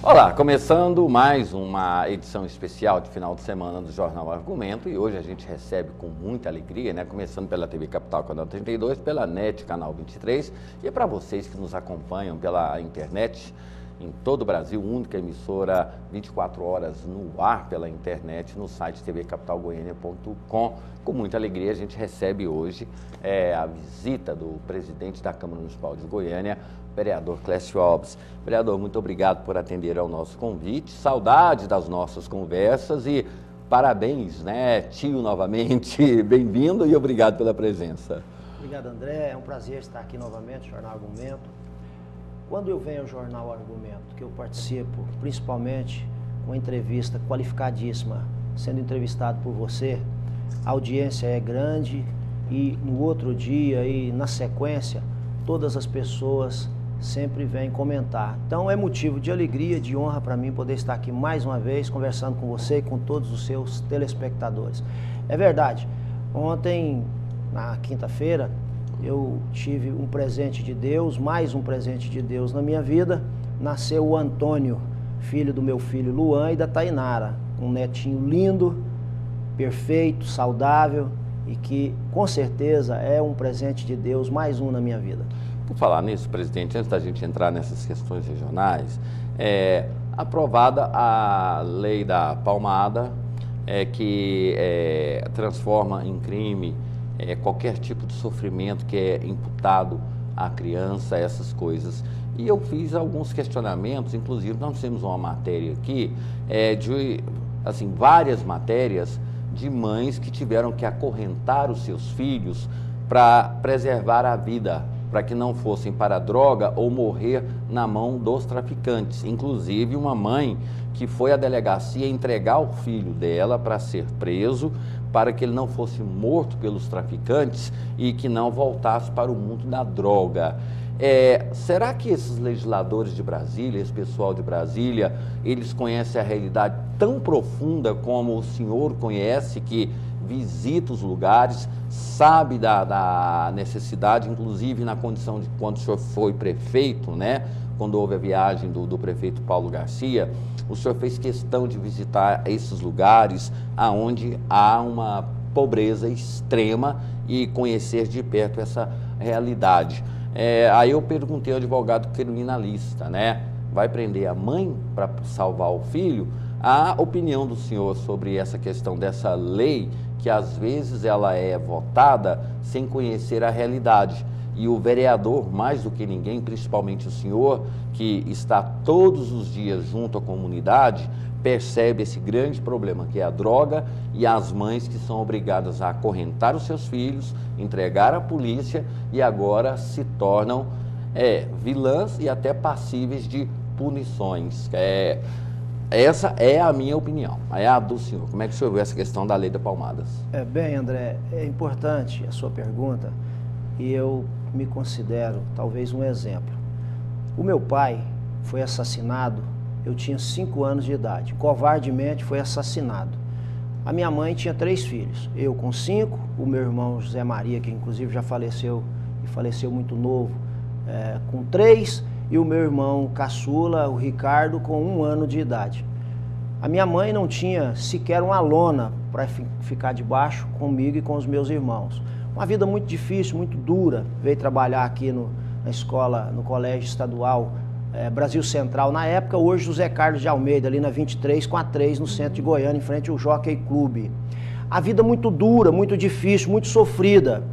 Olá, começando mais uma edição especial de final de semana do Jornal Argumento, e hoje a gente recebe com muita alegria, né? Começando pela TV Capital, canal 32, pela NET, canal 23, e para vocês que nos acompanham pela internet, em todo o Brasil, única emissora 24 horas no ar pela internet, no site tvcapitalgoiania.com. Com muita alegria a gente recebe hoje a visita do presidente da Câmara Municipal de Goiânia, vereador Clécio Alves. Vereador, muito obrigado por atender ao nosso convite, saudade das nossas conversas e parabéns, né, tio, novamente, bem-vindo e obrigado pela presença. Obrigado, André, é um prazer estar aqui novamente no Jornal Argumento. Quando eu venho ao Jornal Argumento, que eu participo, principalmente com uma entrevista qualificadíssima, sendo entrevistado por você, a audiência é grande e no outro dia e na sequência, todas as pessoas sempre vêm comentar. Então é motivo de alegria, de honra para mim poder estar aqui mais uma vez conversando com você e com todos os seus telespectadores. É verdade, ontem, na quinta-feira, eu tive um presente de Deus, mais um presente de Deus na minha vida. Nasceu o Antônio, filho do meu filho Luan e da Tainara, um netinho lindo, perfeito, saudável e que com certeza é um presente de Deus, mais um na minha vida. Por falar nisso, presidente, antes da gente entrar nessas questões regionais, aprovada a lei da palmada, que transforma em crime qualquer tipo de sofrimento que é imputado à criança, essas coisas. E eu fiz alguns questionamentos, inclusive nós temos uma matéria aqui, várias matérias de mães que tiveram que acorrentar os seus filhos para preservar a vida, para que não fossem para a droga ou morrer na mão dos traficantes. Inclusive uma mãe que foi à delegacia entregar o filho dela para ser preso, para que ele não fosse morto pelos traficantes e que não voltasse para o mundo da droga. Será que esses legisladores de Brasília, esse pessoal de Brasília, eles conhecem a realidade tão profunda como o senhor conhece, que visita os lugares, sabe da necessidade, inclusive na condição de quando o senhor foi prefeito, né? Quando houve a viagem do prefeito Paulo Garcia, o senhor fez questão de visitar esses lugares onde há uma pobreza extrema e conhecer de perto essa realidade. Aí eu perguntei ao advogado criminalista, né? Vai prender a mãe para salvar o filho? A opinião do senhor sobre essa questão dessa lei, que às vezes ela é votada sem conhecer a realidade. E o vereador, mais do que ninguém, principalmente o senhor, que está todos os dias junto à comunidade, percebe esse grande problema que é a droga e as mães que são obrigadas a acorrentar os seus filhos, entregar à polícia e agora se tornam vilãs e até passíveis de punições. Essa é a minha opinião, é a do senhor. Como é que o senhor vê essa questão da lei da palmadas? Bem, André, é importante a sua pergunta e eu me considero talvez um exemplo. O meu pai foi assassinado, eu tinha 5 anos de idade, covardemente foi assassinado. A minha mãe tinha 3 filhos, eu com 5, o meu irmão José Maria, que inclusive já faleceu, e faleceu muito novo, com 3, e o meu irmão caçula, o Ricardo, com 1 ano de idade. A minha mãe não tinha sequer uma lona para ficar debaixo comigo e com os meus irmãos. Uma vida muito difícil, muito dura. Veio trabalhar aqui na escola, no colégio estadual Brasil Central, na época, hoje José Carlos de Almeida, ali na 23 com a 3, no centro de Goiânia, em frente ao Jockey Clube. A vida muito dura, muito difícil, muito sofrida.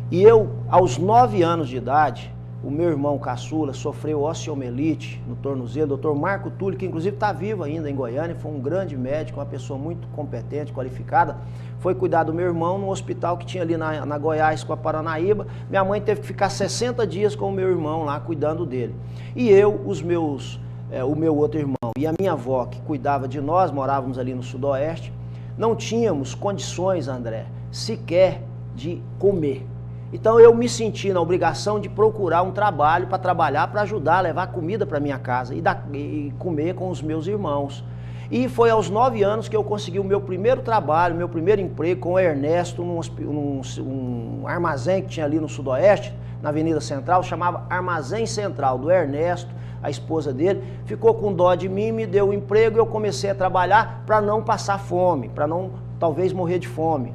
E eu, aos 9 anos de idade, o meu irmão caçula sofreu osteomielite no tornozelo, Dr. Marco Túlio, que inclusive está vivo ainda em Goiânia, foi um grande médico, uma pessoa muito competente, qualificada, foi cuidar do meu irmão no hospital que tinha ali na Goiás com a Paranaíba. Minha mãe teve que ficar 60 dias com o meu irmão lá, cuidando dele. E eu, os meus o meu outro irmão e a minha avó, que cuidava de nós, morávamos ali no Sudoeste, não tínhamos condições, André, sequer de comer. Então eu me senti na obrigação de procurar um trabalho para trabalhar, para ajudar a levar comida para minha casa e comer com os meus irmãos. E foi aos 9 anos que eu consegui o meu primeiro trabalho, meu primeiro emprego com o Ernesto, num armazém que tinha ali no Sudoeste, na Avenida Central, chamava Armazém Central, do Ernesto, a esposa dele, ficou com dó de mim, me deu um emprego e eu comecei a trabalhar para não passar fome, para não talvez morrer de fome.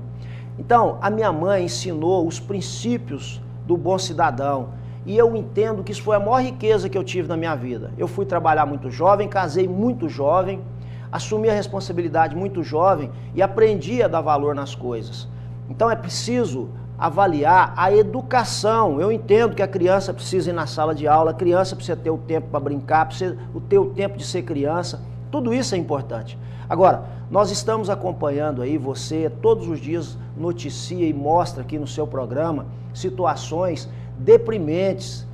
Então, a minha mãe ensinou os princípios do bom cidadão e eu entendo que isso foi a maior riqueza que eu tive na minha vida. Eu fui trabalhar muito jovem, casei muito jovem, assumi a responsabilidade muito jovem e aprendi a dar valor nas coisas. Então é preciso avaliar a educação. Eu entendo que a criança precisa ir na sala de aula, a criança precisa ter o tempo para brincar, precisa ter o tempo de ser criança, tudo isso é importante. Agora, nós estamos acompanhando aí, você todos os dias noticia e mostra aqui no seu programa situações deprimentes,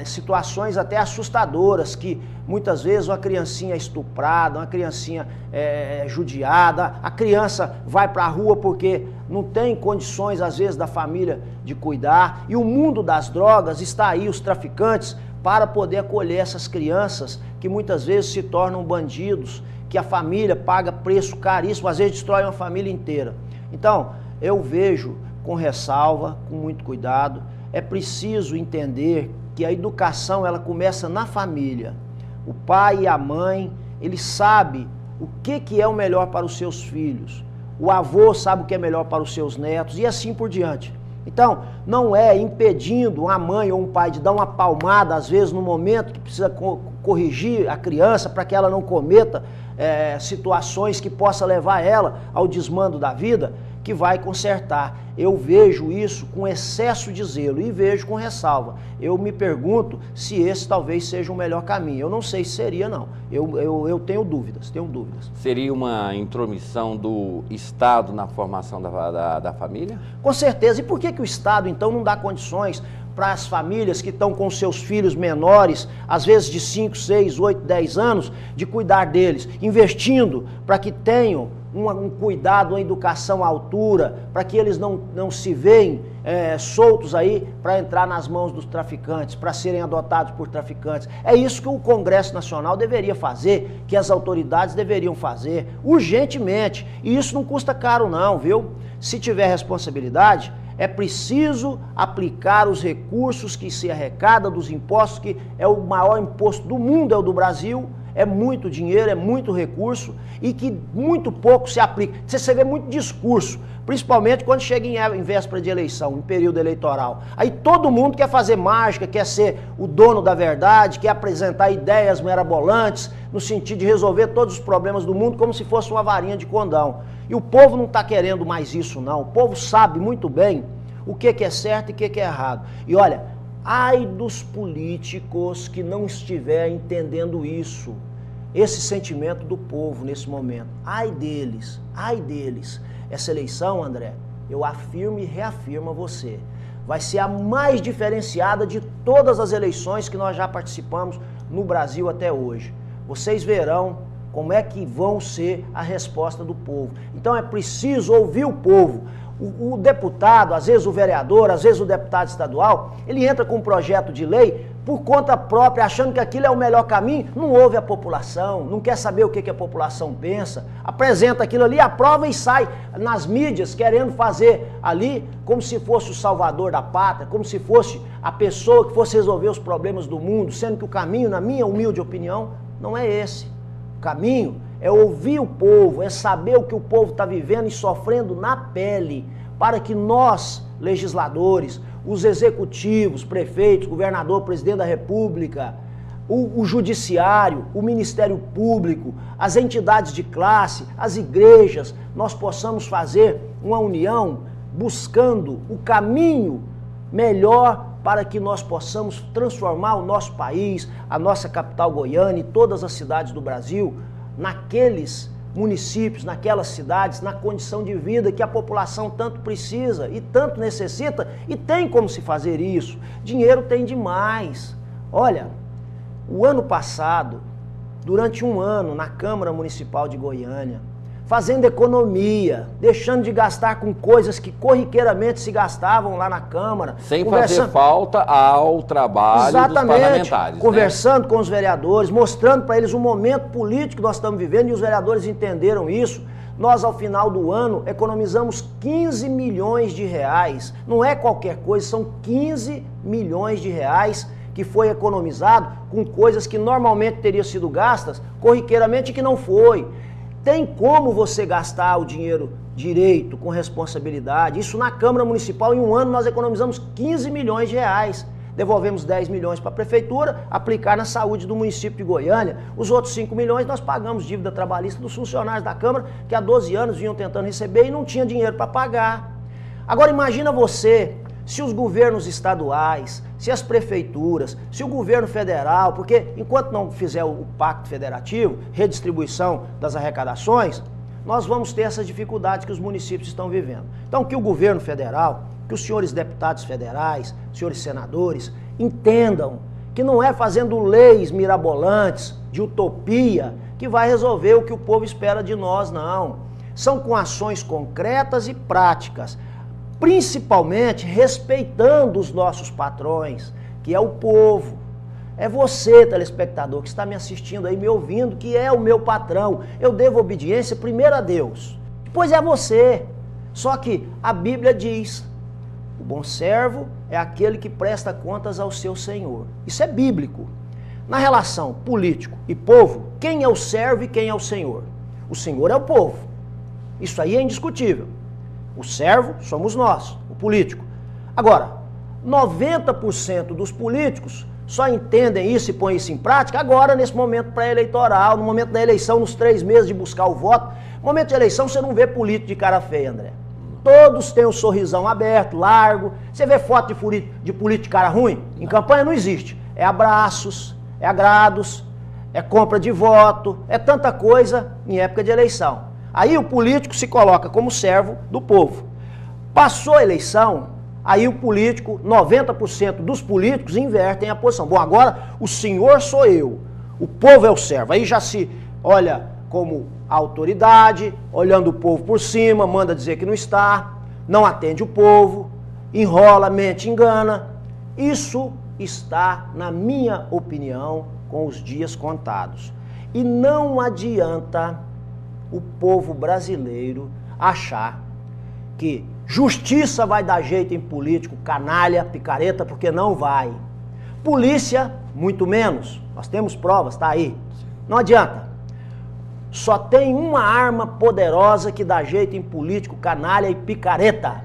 situações até assustadoras, que muitas vezes uma criancinha é estuprada, uma criancinha é judiada, a criança vai para a rua porque não tem condições às vezes da família de cuidar, e o mundo das drogas está aí, os traficantes, para poder acolher essas crianças que muitas vezes se tornam bandidos, que a família paga preço caríssimo, às vezes destrói uma família inteira. Então, eu vejo com ressalva, com muito cuidado. É preciso entender que a educação ela começa na família. O pai e a mãe, eles sabem o que é o melhor para os seus filhos. O avô sabe o que é melhor para os seus netos e assim por diante. Então, não é impedindo uma mãe ou um pai de dar uma palmada, às vezes, no momento que precisa corrigir a criança para que ela não cometa situações que possa levar ela ao desmando da vida, que vai consertar. Eu vejo isso com excesso de zelo e vejo com ressalva. Eu me pergunto se esse talvez seja o melhor caminho. Eu não sei se seria, não. Eu tenho dúvidas, Seria uma intromissão do Estado na formação da família? Com certeza. E por que o Estado, então, não dá condições para as famílias que estão com seus filhos menores, às vezes de 5, 6, 8, 10 anos, de cuidar deles, investindo para que tenham um cuidado, uma educação à altura, para que eles não se veem soltos aí para entrar nas mãos dos traficantes, para serem adotados por traficantes. É isso que o Congresso Nacional deveria fazer, que as autoridades deveriam fazer, urgentemente. E isso não custa caro não, viu? Se tiver responsabilidade, é preciso aplicar os recursos que se arrecada dos impostos, que é o maior imposto do mundo, é o do Brasil. É muito dinheiro, é muito recurso e que muito pouco se aplica. Você vê muito discurso, principalmente quando chega em véspera de eleição, em período eleitoral. Aí todo mundo quer fazer mágica, quer ser o dono da verdade, quer apresentar ideias mirabolantes no sentido de resolver todos os problemas do mundo como se fosse uma varinha de condão. E o povo não está querendo mais isso não, o povo sabe muito bem o que é certo e o que é errado. E olha, ai dos políticos que não estiverem entendendo isso, esse sentimento do povo nesse momento. Ai deles, ai deles. Essa eleição, André, eu afirmo e reafirmo a você, vai ser a mais diferenciada de todas as eleições que nós já participamos no Brasil até hoje. Vocês verão como é que vão ser a resposta do povo. Então é preciso ouvir o povo. O deputado, às vezes o vereador, às vezes o deputado estadual, ele entra com um projeto de lei por conta própria, achando que aquilo é o melhor caminho, não ouve a população, não quer saber o que a população pensa, apresenta aquilo ali, aprova e sai nas mídias querendo fazer ali como se fosse o salvador da pátria, como se fosse a pessoa que fosse resolver os problemas do mundo, sendo que o caminho, na minha humilde opinião, não é esse. O caminho é ouvir o povo, é saber o que o povo está vivendo e sofrendo na pele, para que nós, legisladores, os executivos, prefeitos, governador, presidente da República, o judiciário, o Ministério Público, as entidades de classe, as igrejas, nós possamos fazer uma união buscando o caminho melhor para que nós possamos transformar o nosso país, a nossa capital Goiânia e todas as cidades do Brasil, naqueles municípios, naquelas cidades, na condição de vida que a população tanto precisa e tanto necessita, e tem como se fazer isso. Dinheiro tem demais. Olha, O ano passado, durante um ano, na Câmara Municipal de Goiânia, fazendo economia, deixando de gastar com coisas que corriqueiramente se gastavam lá na Câmara. Sem fazer falta ao trabalho dos parlamentares. Conversando com os vereadores, mostrando para eles o momento político que nós estamos vivendo, e os vereadores entenderam isso. Nós, ao final do ano, economizamos 15 milhões de reais. Não é qualquer coisa, são 15 milhões de reais que foi economizado com coisas que normalmente teriam sido gastas corriqueiramente e que não foi. Tem como você gastar o dinheiro direito, com responsabilidade. Isso na Câmara Municipal, em um ano nós economizamos 15 milhões de reais. Devolvemos 10 milhões para a Prefeitura, aplicar na saúde do município de Goiânia. Os outros 5 milhões nós pagamos dívida trabalhista dos funcionários da Câmara, que há 12 anos vinham tentando receber e não tinha dinheiro para pagar. Agora imagina você, se os governos estaduais, se as prefeituras, se o governo federal, porque enquanto não fizer o pacto federativo, redistribuição das arrecadações, nós vamos ter essas dificuldades que os municípios estão vivendo. Então que o governo federal, que os senhores deputados federais, senhores senadores, entendam que não é fazendo leis mirabolantes, de utopia, que vai resolver o que o povo espera de nós, não. São com ações concretas e práticas, principalmente respeitando os nossos patrões, que é o povo. É você, telespectador, que está me assistindo aí, me ouvindo, que é o meu patrão. Eu devo obediência primeiro a Deus, depois é a você. Só que a Bíblia diz, o bom servo é aquele que presta contas ao seu Senhor. Isso é bíblico. Na relação político e povo, quem é o servo e quem é o Senhor? O Senhor é o povo. Isso aí é indiscutível. O servo somos nós, o político. Agora, 90% dos políticos só entendem isso e põem isso em prática agora, nesse momento pré-eleitoral, no momento da eleição, nos 3 meses de buscar o voto. No momento de eleição, você não vê político de cara feia, André. Todos têm um sorrisão aberto, largo. Você vê foto de político de cara ruim? Em campanha não existe. É abraços, é agrados, é compra de voto, é tanta coisa em época de eleição. Aí o político se coloca como servo do povo. Passou a eleição, aí o político, 90% dos políticos invertem a posição. Bom, agora o senhor sou eu, o povo é o servo. Aí já se olha como autoridade, olhando o povo por cima, manda dizer que não está, não atende o povo, enrola, mente, engana. Isso está, na minha opinião, com os dias contados. E não adianta o povo brasileiro achar que justiça vai dar jeito em político, canalha, picareta, porque não vai. Polícia, muito menos. Nós temos provas, tá aí. Não adianta. Só tem uma arma poderosa que dá jeito em político, canalha e picareta.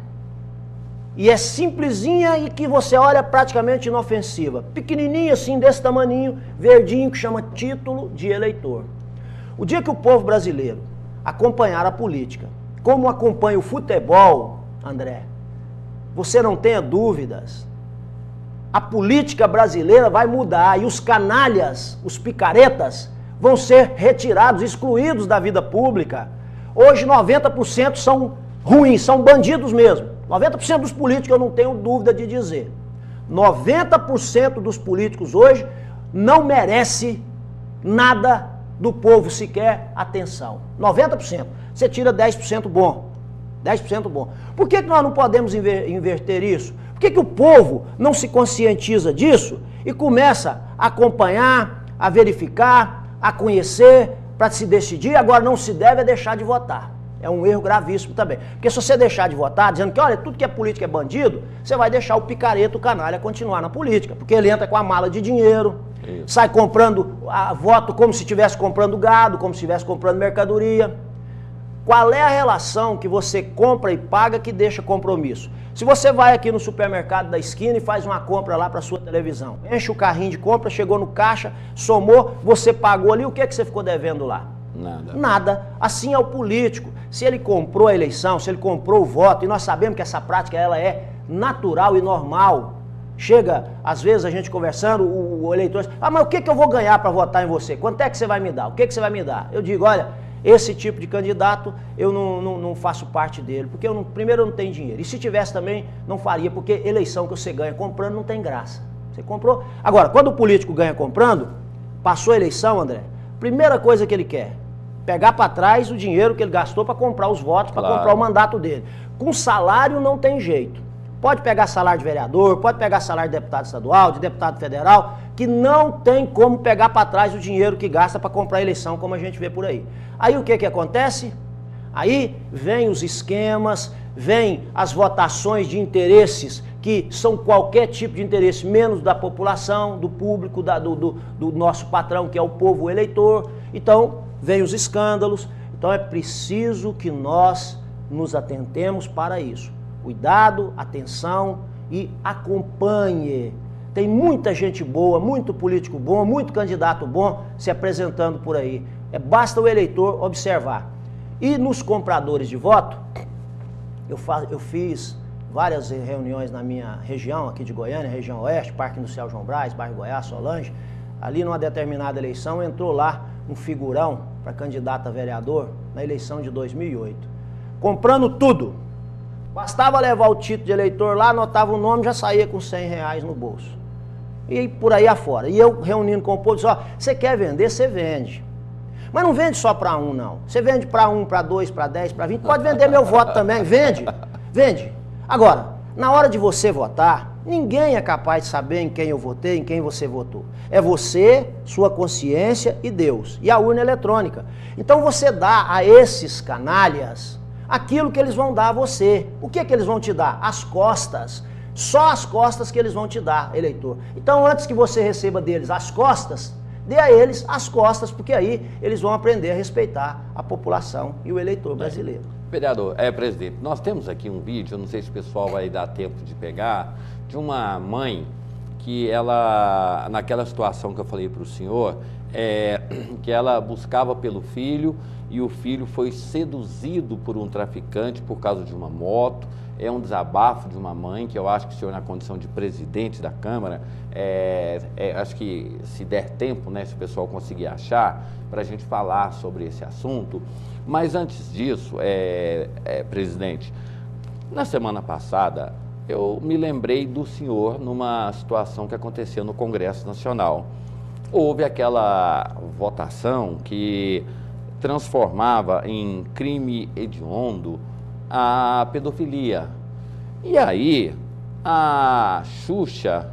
E é simplesinha e que você olha praticamente inofensiva. Pequenininha assim, desse tamaninho, verdinho, que chama título de eleitor. O dia que o povo brasileiro acompanhar a política, como acompanha o futebol, André, você não tenha dúvidas, a política brasileira vai mudar e os canalhas, os picaretas, vão ser retirados, excluídos da vida pública. Hoje 90% são ruins, são bandidos mesmo. 90% dos políticos eu não tenho dúvida de dizer. 90% dos políticos hoje não merece nada do povo sequer atenção. 90%. Você tira 10% bom. 10% bom. Por que nós não podemos inverter isso? Por que o povo não se conscientiza disso e começa a acompanhar, a verificar, a conhecer, para se decidir? Agora não se deve deixar de votar. É um erro gravíssimo também. Porque se você deixar de votar, dizendo que olha, tudo que é política é bandido, você vai deixar o picareta, o canalha continuar na política. Porque ele entra com a mala de dinheiro, sai comprando voto como se estivesse comprando gado, como se estivesse comprando mercadoria. Qual é a relação que você compra e paga que deixa compromisso? Se você vai aqui no supermercado da esquina e faz uma compra lá para sua televisão, enche o carrinho de compra, chegou no caixa, somou, você pagou ali, o que é que você ficou devendo lá? Nada. Nada. Assim é o político. Se ele comprou a eleição, se ele comprou o voto, e nós sabemos que essa prática ela é natural e normal. Chega, às vezes, a gente conversando, o eleitor diz, mas o que eu vou ganhar para votar em você? Quanto é que você vai me dar? O que você vai me dar? Eu digo, olha, esse tipo de candidato, eu não faço parte dele, porque primeiro eu não tenho dinheiro. E se tivesse também, não faria, porque eleição que você ganha comprando não tem graça. Você comprou. Agora, quando o político ganha comprando, Passou a eleição, André, primeira coisa que ele quer, pegar para trás o dinheiro que ele gastou para comprar os votos, para comprar o mandato dele. Com salário não tem jeito. Pode pegar salário de vereador, pode pegar salário de deputado estadual, de deputado federal, que não tem como pegar para trás o dinheiro que gasta para comprar a eleição, como a gente vê por aí. Aí o que acontece? Aí vem os esquemas, vem as votações de interesses, que são qualquer tipo de interesse, menos da população, do público, do nosso patrão, que é o povo eleitor. Então, vem os escândalos. Então, é preciso que nós nos atentemos para isso. Cuidado, atenção e acompanhe. Tem muita gente boa, muito político bom, muito candidato bom se apresentando por aí. Basta o eleitor observar. E nos compradores de voto, eu fiz várias reuniões na minha região, aqui de Goiânia, região oeste, Parque Industrial João Brás, bairro Goiás, Solange. Ali numa determinada eleição entrou lá um figurão para candidato a vereador na eleição de 2008. Comprando tudo. Bastava levar o título de eleitor lá, anotava o nome, já saía com R$100 no bolso. E por aí afora. E eu reunindo com o povo, disse, ó, você quer vender, você vende. Mas não vende só para um, não. Você vende para 1, para 2, para 10, para 20. Pode vender meu voto também. Vende. Vende. Agora, na hora de você votar, ninguém é capaz de saber em quem eu votei, em quem você votou. É você, sua consciência e Deus. E a urna eletrônica. Então você dá a esses canalhas aquilo que eles vão dar a você. O que é que eles vão te dar? As costas. Só as costas que eles vão te dar, eleitor. Então antes que você receba deles as costas, dê a eles as costas, porque aí eles vão aprender a respeitar a população e o eleitor brasileiro. Vereador, presidente, nós temos aqui um vídeo, eu não sei se o pessoal vai dar tempo de pegar, de uma mãe que ela, naquela situação que eu falei para o senhor, que ela buscava pelo filho e o filho foi seduzido por um traficante por causa de uma moto. É um desabafo de uma mãe que eu acho que o senhor, na condição de presidente da Câmara, acho que se der tempo, né, se o pessoal conseguir achar, para a gente falar sobre esse assunto. Mas antes disso, presidente, na semana passada eu me lembrei do senhor numa situação que aconteceu no Congresso Nacional. Houve aquela votação que transformava em crime hediondo a pedofilia. E aí, a Xuxa,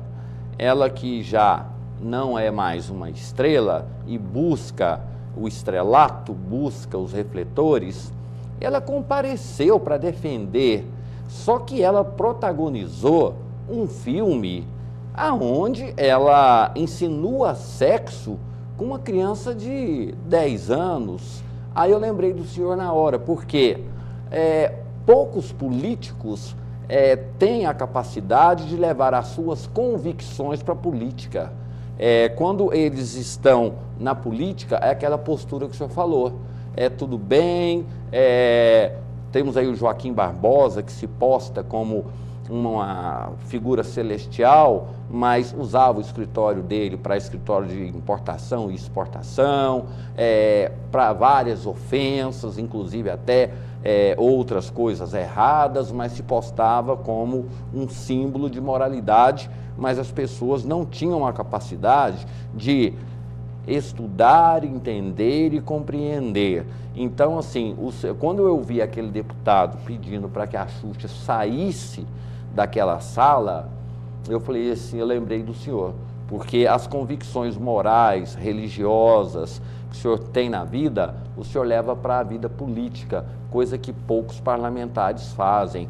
ela que já não é mais uma estrela e busca o estrelato, busca os refletores, ela compareceu para defender, só que ela protagonizou um filme aonde ela insinua sexo com uma criança de 10 anos. Aí eu lembrei do senhor na hora, porque poucos políticos têm a capacidade de levar as suas convicções para a política. Quando eles estão na política, é aquela postura que o senhor falou. Tudo bem, temos aí o Joaquim Barbosa, que se posta como uma figura celestial, mas usava o escritório dele para escritório de importação e exportação, para várias ofensas, inclusive até outras coisas erradas, mas se postava como um símbolo de moralidade, mas as pessoas não tinham a capacidade de estudar, entender e compreender. Então, assim, quando eu vi aquele deputado pedindo para que a Xuxa saísse daquela sala, eu falei assim, eu lembrei do senhor, porque as convicções morais, religiosas que o senhor tem na vida, o senhor leva para a vida política, coisa que poucos parlamentares fazem.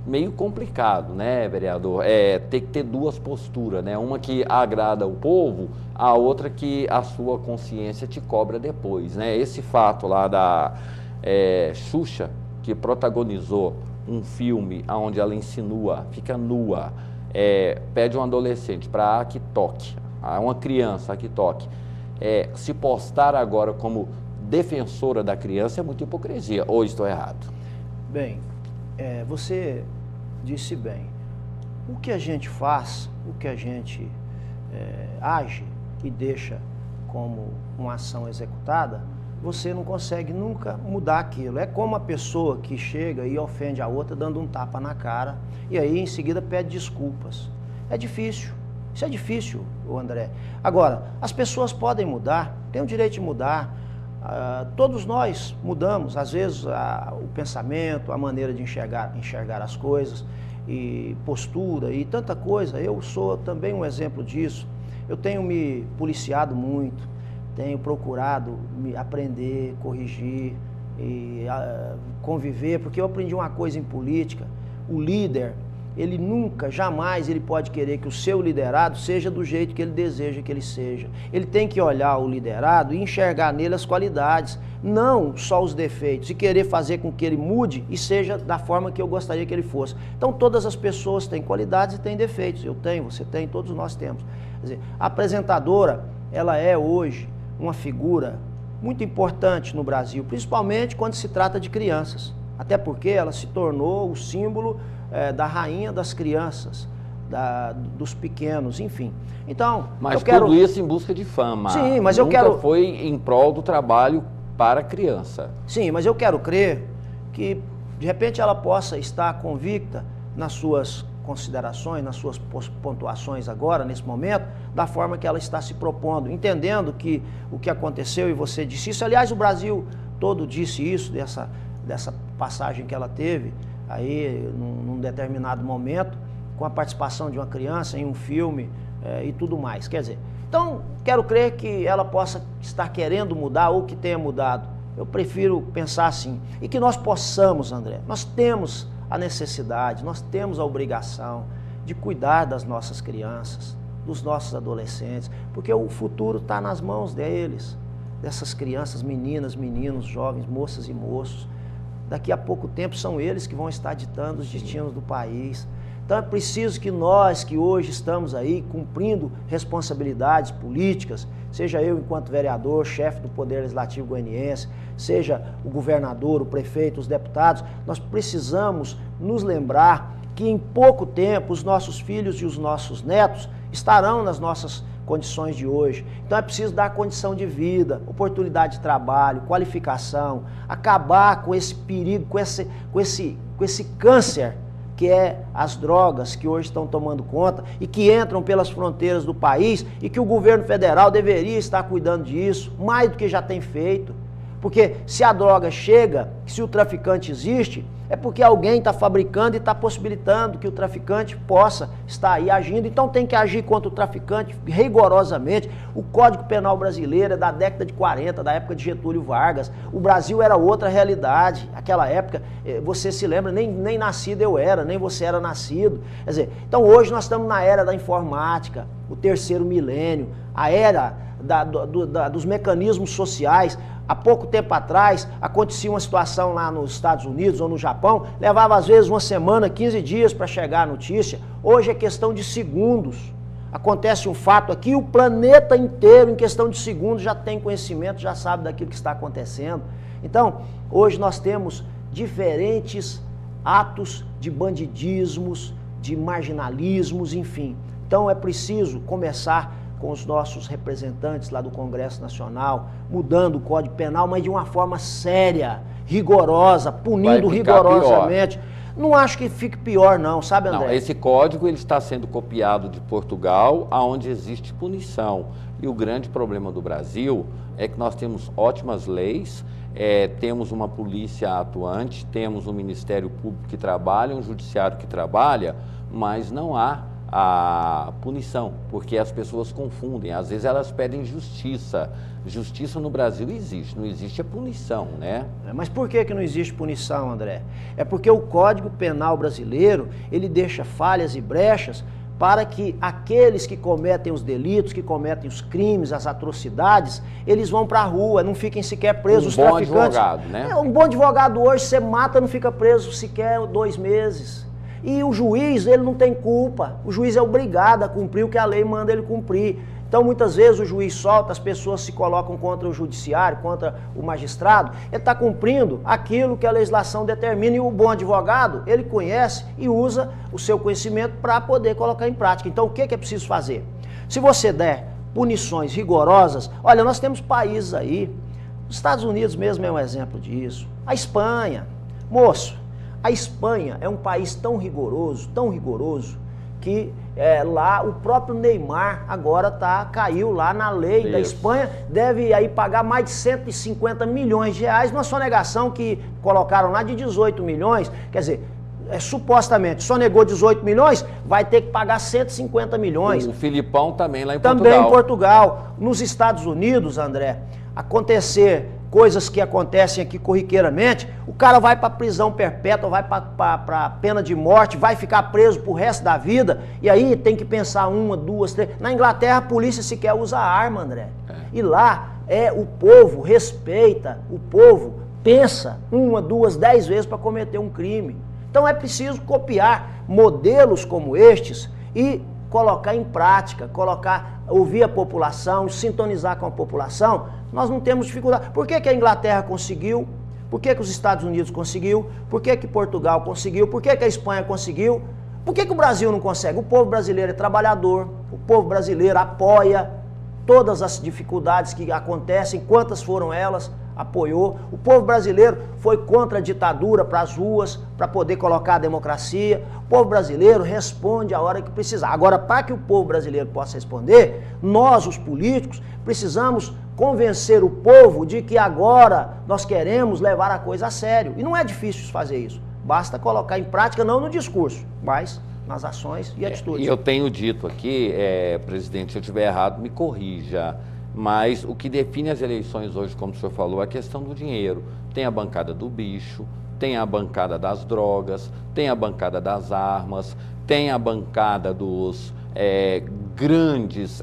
Meio complicado, né, vereador? Tem que ter duas posturas, né? Uma que agrada o povo, a outra que a sua consciência te cobra depois, né? Esse fato lá da Xuxa, que protagonizou um filme onde ela insinua, fica nua, pede um adolescente para que toque, uma criança que toque, se postar agora como defensora da criança é muita hipocrisia, ou estou errado? Bem, você disse bem, o que a gente faz, o que a gente age e deixa como uma ação executada, você não consegue nunca mudar aquilo. É como a pessoa que chega e ofende a outra dando um tapa na cara e aí em seguida pede desculpas. É difícil. Isso é difícil, André. Agora, as pessoas podem mudar, têm o direito de mudar. Todos nós mudamos, às vezes, o pensamento, a maneira de enxergar as coisas, e postura e tanta coisa. Eu sou também um exemplo disso. Eu tenho me policiado muito, tenho procurado me aprender, corrigir e conviver, porque eu aprendi uma coisa em política: o líder, ele nunca, jamais ele pode querer que o seu liderado seja do jeito que ele deseja que ele seja. Ele tem que olhar o liderado e enxergar nele as qualidades, não só os defeitos, e querer fazer com que ele mude e seja da forma que eu gostaria que ele fosse. Então todas as pessoas têm qualidades e têm defeitos. Eu tenho, você tem, todos nós temos. Quer dizer, a apresentadora, ela é hoje uma figura muito importante no Brasil, principalmente quando se trata de crianças. Até porque ela se tornou o símbolo da rainha das crianças, dos pequenos, enfim. Então, mas tudo isso em busca de fama. Sim, mas Nunca foi em prol do trabalho para a criança. Sim, mas eu quero crer que, de repente, ela possa estar convicta nas suas considerações, nas suas pontuações agora, nesse momento, da forma que ela está se propondo, entendendo que o que aconteceu, e você disse isso, aliás, o Brasil todo disse isso, dessa passagem que ela teve, aí, num determinado momento, com a participação de uma criança em um filme e tudo mais. Quer dizer, então, quero crer que ela possa estar querendo mudar ou que tenha mudado. Eu prefiro pensar assim. E que nós possamos, André, nós temos a necessidade, nós temos a obrigação de cuidar das nossas crianças, dos nossos adolescentes, porque o futuro está nas mãos deles, dessas crianças, meninas, meninos, jovens, moças e moços. Daqui a pouco tempo são eles que vão estar ditando os destinos do país. Então é preciso que nós, que hoje estamos aí cumprindo responsabilidades políticas, seja eu enquanto vereador, chefe do Poder Legislativo goianiense, seja o governador, o prefeito, os deputados, nós precisamos nos lembrar que em pouco tempo os nossos filhos e os nossos netos estarão nas nossas condições de hoje. Então é preciso dar condição de vida, oportunidade de trabalho, qualificação, acabar com esse perigo, com esse câncer que é as drogas que hoje estão tomando conta e que entram pelas fronteiras do país, e que o governo federal deveria estar cuidando disso, mais do que já tem feito. Porque se a droga chega, se o traficante existe, é porque alguém está fabricando e está possibilitando que o traficante possa estar aí agindo. Então tem que agir contra o traficante rigorosamente. O Código Penal brasileiro é da década de 40, da época de Getúlio Vargas. O Brasil era outra realidade. Aquela época, você se lembra, nem nascido eu era, nem você era nascido. Quer dizer, então hoje nós estamos na era da informática, o terceiro milênio, a era dos mecanismos sociais. Há pouco tempo atrás, acontecia uma situação lá nos Estados Unidos ou no Japão, levava às vezes uma semana, 15 dias para chegar a notícia. Hoje é questão de segundos. Acontece um fato aqui, o planeta inteiro, em questão de segundos, já tem conhecimento, já sabe daquilo que está acontecendo. Então, hoje nós temos diferentes atos de bandidismos, de marginalismos, enfim. Então é preciso começar com os nossos representantes lá do Congresso Nacional, mudando o Código Penal, mas de uma forma séria, rigorosa, punindo rigorosamente. Pior. Não acho que fique pior não, sabe, André? Não, esse código ele está sendo copiado de Portugal, onde existe punição. E o grande problema do Brasil é que nós temos ótimas leis, temos uma polícia atuante, temos um Ministério Público que trabalha, um Judiciário que trabalha, mas não há a punição, porque as pessoas confundem, às vezes elas pedem justiça. Justiça no Brasil existe, não existe a punição, né? Mas por que não existe punição, André? É porque o Código Penal brasileiro, ele deixa falhas e brechas para que aqueles que cometem os delitos, que cometem os crimes, as atrocidades, eles vão para a rua, não fiquem sequer presos. Os traficantes. Um bom advogado, né? Um bom advogado hoje, você mata, não fica preso sequer 2 meses. E o juiz, ele não tem culpa, o juiz é obrigado a cumprir o que a lei manda ele cumprir. Então, muitas vezes o juiz solta, as pessoas se colocam contra o judiciário, contra o magistrado, ele está cumprindo aquilo que a legislação determina, e o bom advogado, ele conhece e usa o seu conhecimento para poder colocar em prática. Então, o que é preciso fazer? Se você der punições rigorosas, olha, nós temos países aí, os Estados Unidos mesmo é um exemplo disso, a Espanha, moço, a Espanha é um país tão rigoroso, que lá o próprio Neymar agora caiu lá na lei da Espanha, deve aí pagar mais de 150 milhões de reais numa sonegação que colocaram lá de 18 milhões, quer dizer, supostamente sonegou 18 milhões, vai ter que pagar 150 milhões. O Filipão também lá em Portugal. Também em Portugal. Nos Estados Unidos, André, acontecer coisas que acontecem aqui corriqueiramente, o cara vai para prisão perpétua, vai para pena de morte, vai ficar preso pro resto da vida, e aí tem que pensar 1, 2, 3. Na Inglaterra a polícia sequer usa arma, André. E lá o povo respeita, o povo pensa 1, 2, 10 vezes para cometer um crime. Então é preciso copiar modelos como estes e colocar em prática, ouvir a população, sintonizar com a população. Nós não temos dificuldade. Por que a Inglaterra conseguiu? Por que os Estados Unidos conseguiu? Por que Portugal conseguiu? Por que a Espanha conseguiu? Por que o Brasil não consegue? O povo brasileiro é trabalhador, o povo brasileiro apoia todas as dificuldades que acontecem, quantas foram elas, apoiou. O povo brasileiro foi contra a ditadura para as ruas, para poder colocar a democracia. O povo brasileiro responde a hora que precisar. Agora, para que o povo brasileiro possa responder, nós, os políticos, precisamos convencer o povo de que agora nós queremos levar a coisa a sério. E não é difícil fazer isso. Basta colocar em prática, não no discurso, mas nas ações e atitudes. E eu tenho dito aqui, presidente, se eu estiver errado, me corrija. Mas o que define as eleições hoje, como o senhor falou, é a questão do dinheiro. Tem a bancada do bicho, tem a bancada das drogas, tem a bancada das armas, tem a bancada dos grandes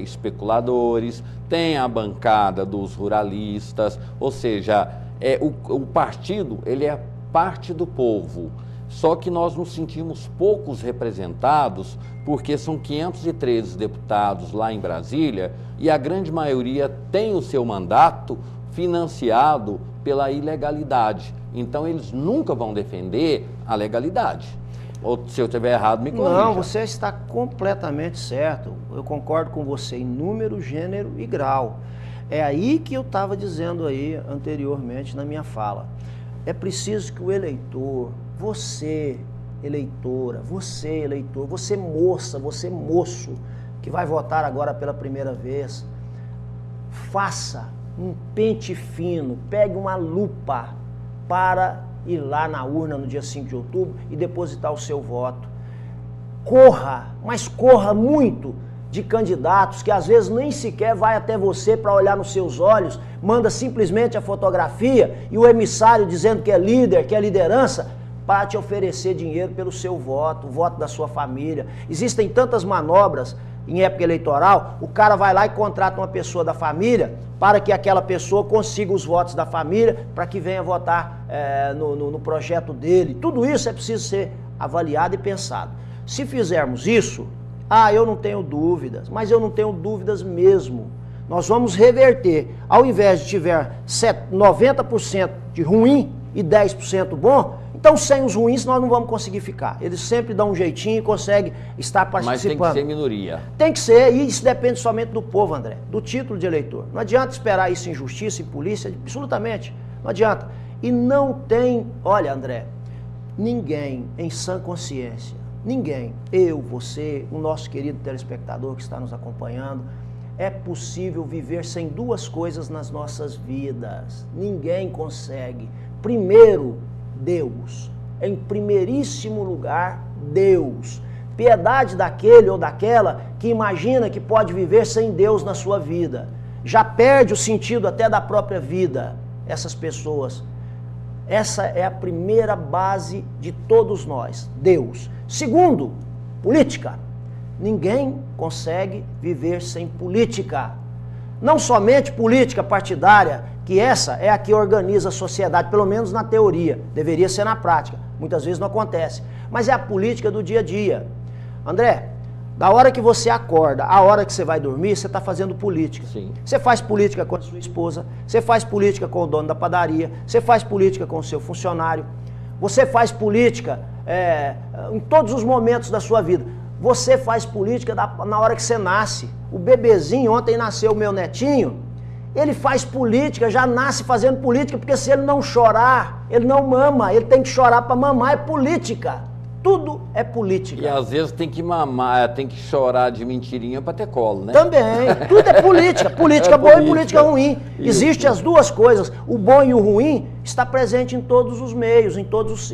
especuladores, tem a bancada dos ruralistas, ou seja, o partido ele é parte do povo. Só que nós nos sentimos poucos representados, porque são 513 deputados lá em Brasília e a grande maioria tem o seu mandato financiado pela ilegalidade. Então eles nunca vão defender a legalidade. Ou se eu estiver errado, me corrija. Não, você está completamente certo. Eu concordo com você em número, gênero e grau. É aí que eu estava dizendo aí anteriormente na minha fala. É preciso que o eleitor, você, eleitora, você, eleitor, você moça, você moço, que vai votar agora pela primeira vez, faça um pente fino, pegue uma lupa para ir lá na urna no dia 5 de outubro e depositar o seu voto. Corra, mas corra muito de candidatos que às vezes nem sequer vai até você para olhar nos seus olhos, manda simplesmente a fotografia e o emissário dizendo que é líder, que é liderança, para te oferecer dinheiro pelo seu voto, o voto da sua família. Existem tantas manobras em época eleitoral, o cara vai lá e contrata uma pessoa da família para que aquela pessoa consiga os votos da família, para que venha votar no projeto dele. Tudo isso é preciso ser avaliado e pensado. Se fizermos isso, eu não tenho dúvidas, mas eu não tenho dúvidas mesmo. Nós vamos reverter, ao invés de tiver 90% de ruim e 10% bom, então sem os ruins nós não vamos conseguir ficar. Eles sempre dão um jeitinho e conseguem estar participando. Mas tem que ser minoria. Tem que ser, e isso depende somente do povo, André, do título de eleitor. Não adianta esperar isso em justiça, em polícia, absolutamente, não adianta. E não tem, olha André, ninguém em sã consciência, ninguém, eu, você, o nosso querido telespectador que está nos acompanhando, é possível viver sem duas coisas nas nossas vidas. Ninguém consegue. Primeiro, Deus. Em primeiríssimo lugar, Deus. Piedade daquele ou daquela que imagina que pode viver sem Deus na sua vida. Já perde o sentido até da própria vida, essas pessoas. Essa é a primeira base de todos nós, Deus. Segundo, política. Ninguém consegue viver sem política. Não somente política partidária, que essa é a que organiza a sociedade, pelo menos na teoria, deveria ser na prática. Muitas vezes não acontece. Mas é a política do dia a dia. André, da hora que você acorda, a hora que você vai dormir, você está fazendo política. Sim. Você faz política com a sua esposa, você faz política com o dono da padaria, você faz política com o seu funcionário, você faz política em todos os momentos da sua vida. Você faz política na hora que você nasce. O bebezinho, ontem nasceu o meu netinho, ele faz política, já nasce fazendo política, porque se ele não chorar, ele não mama, ele tem que chorar para mamar, é política. Tudo é política. E às vezes tem que mamar, tem que chorar de mentirinha para ter colo, né? Também, tudo é política. Política boa e política ruim. Existem as duas coisas. O bom e o ruim está presente em todos os meios, em todos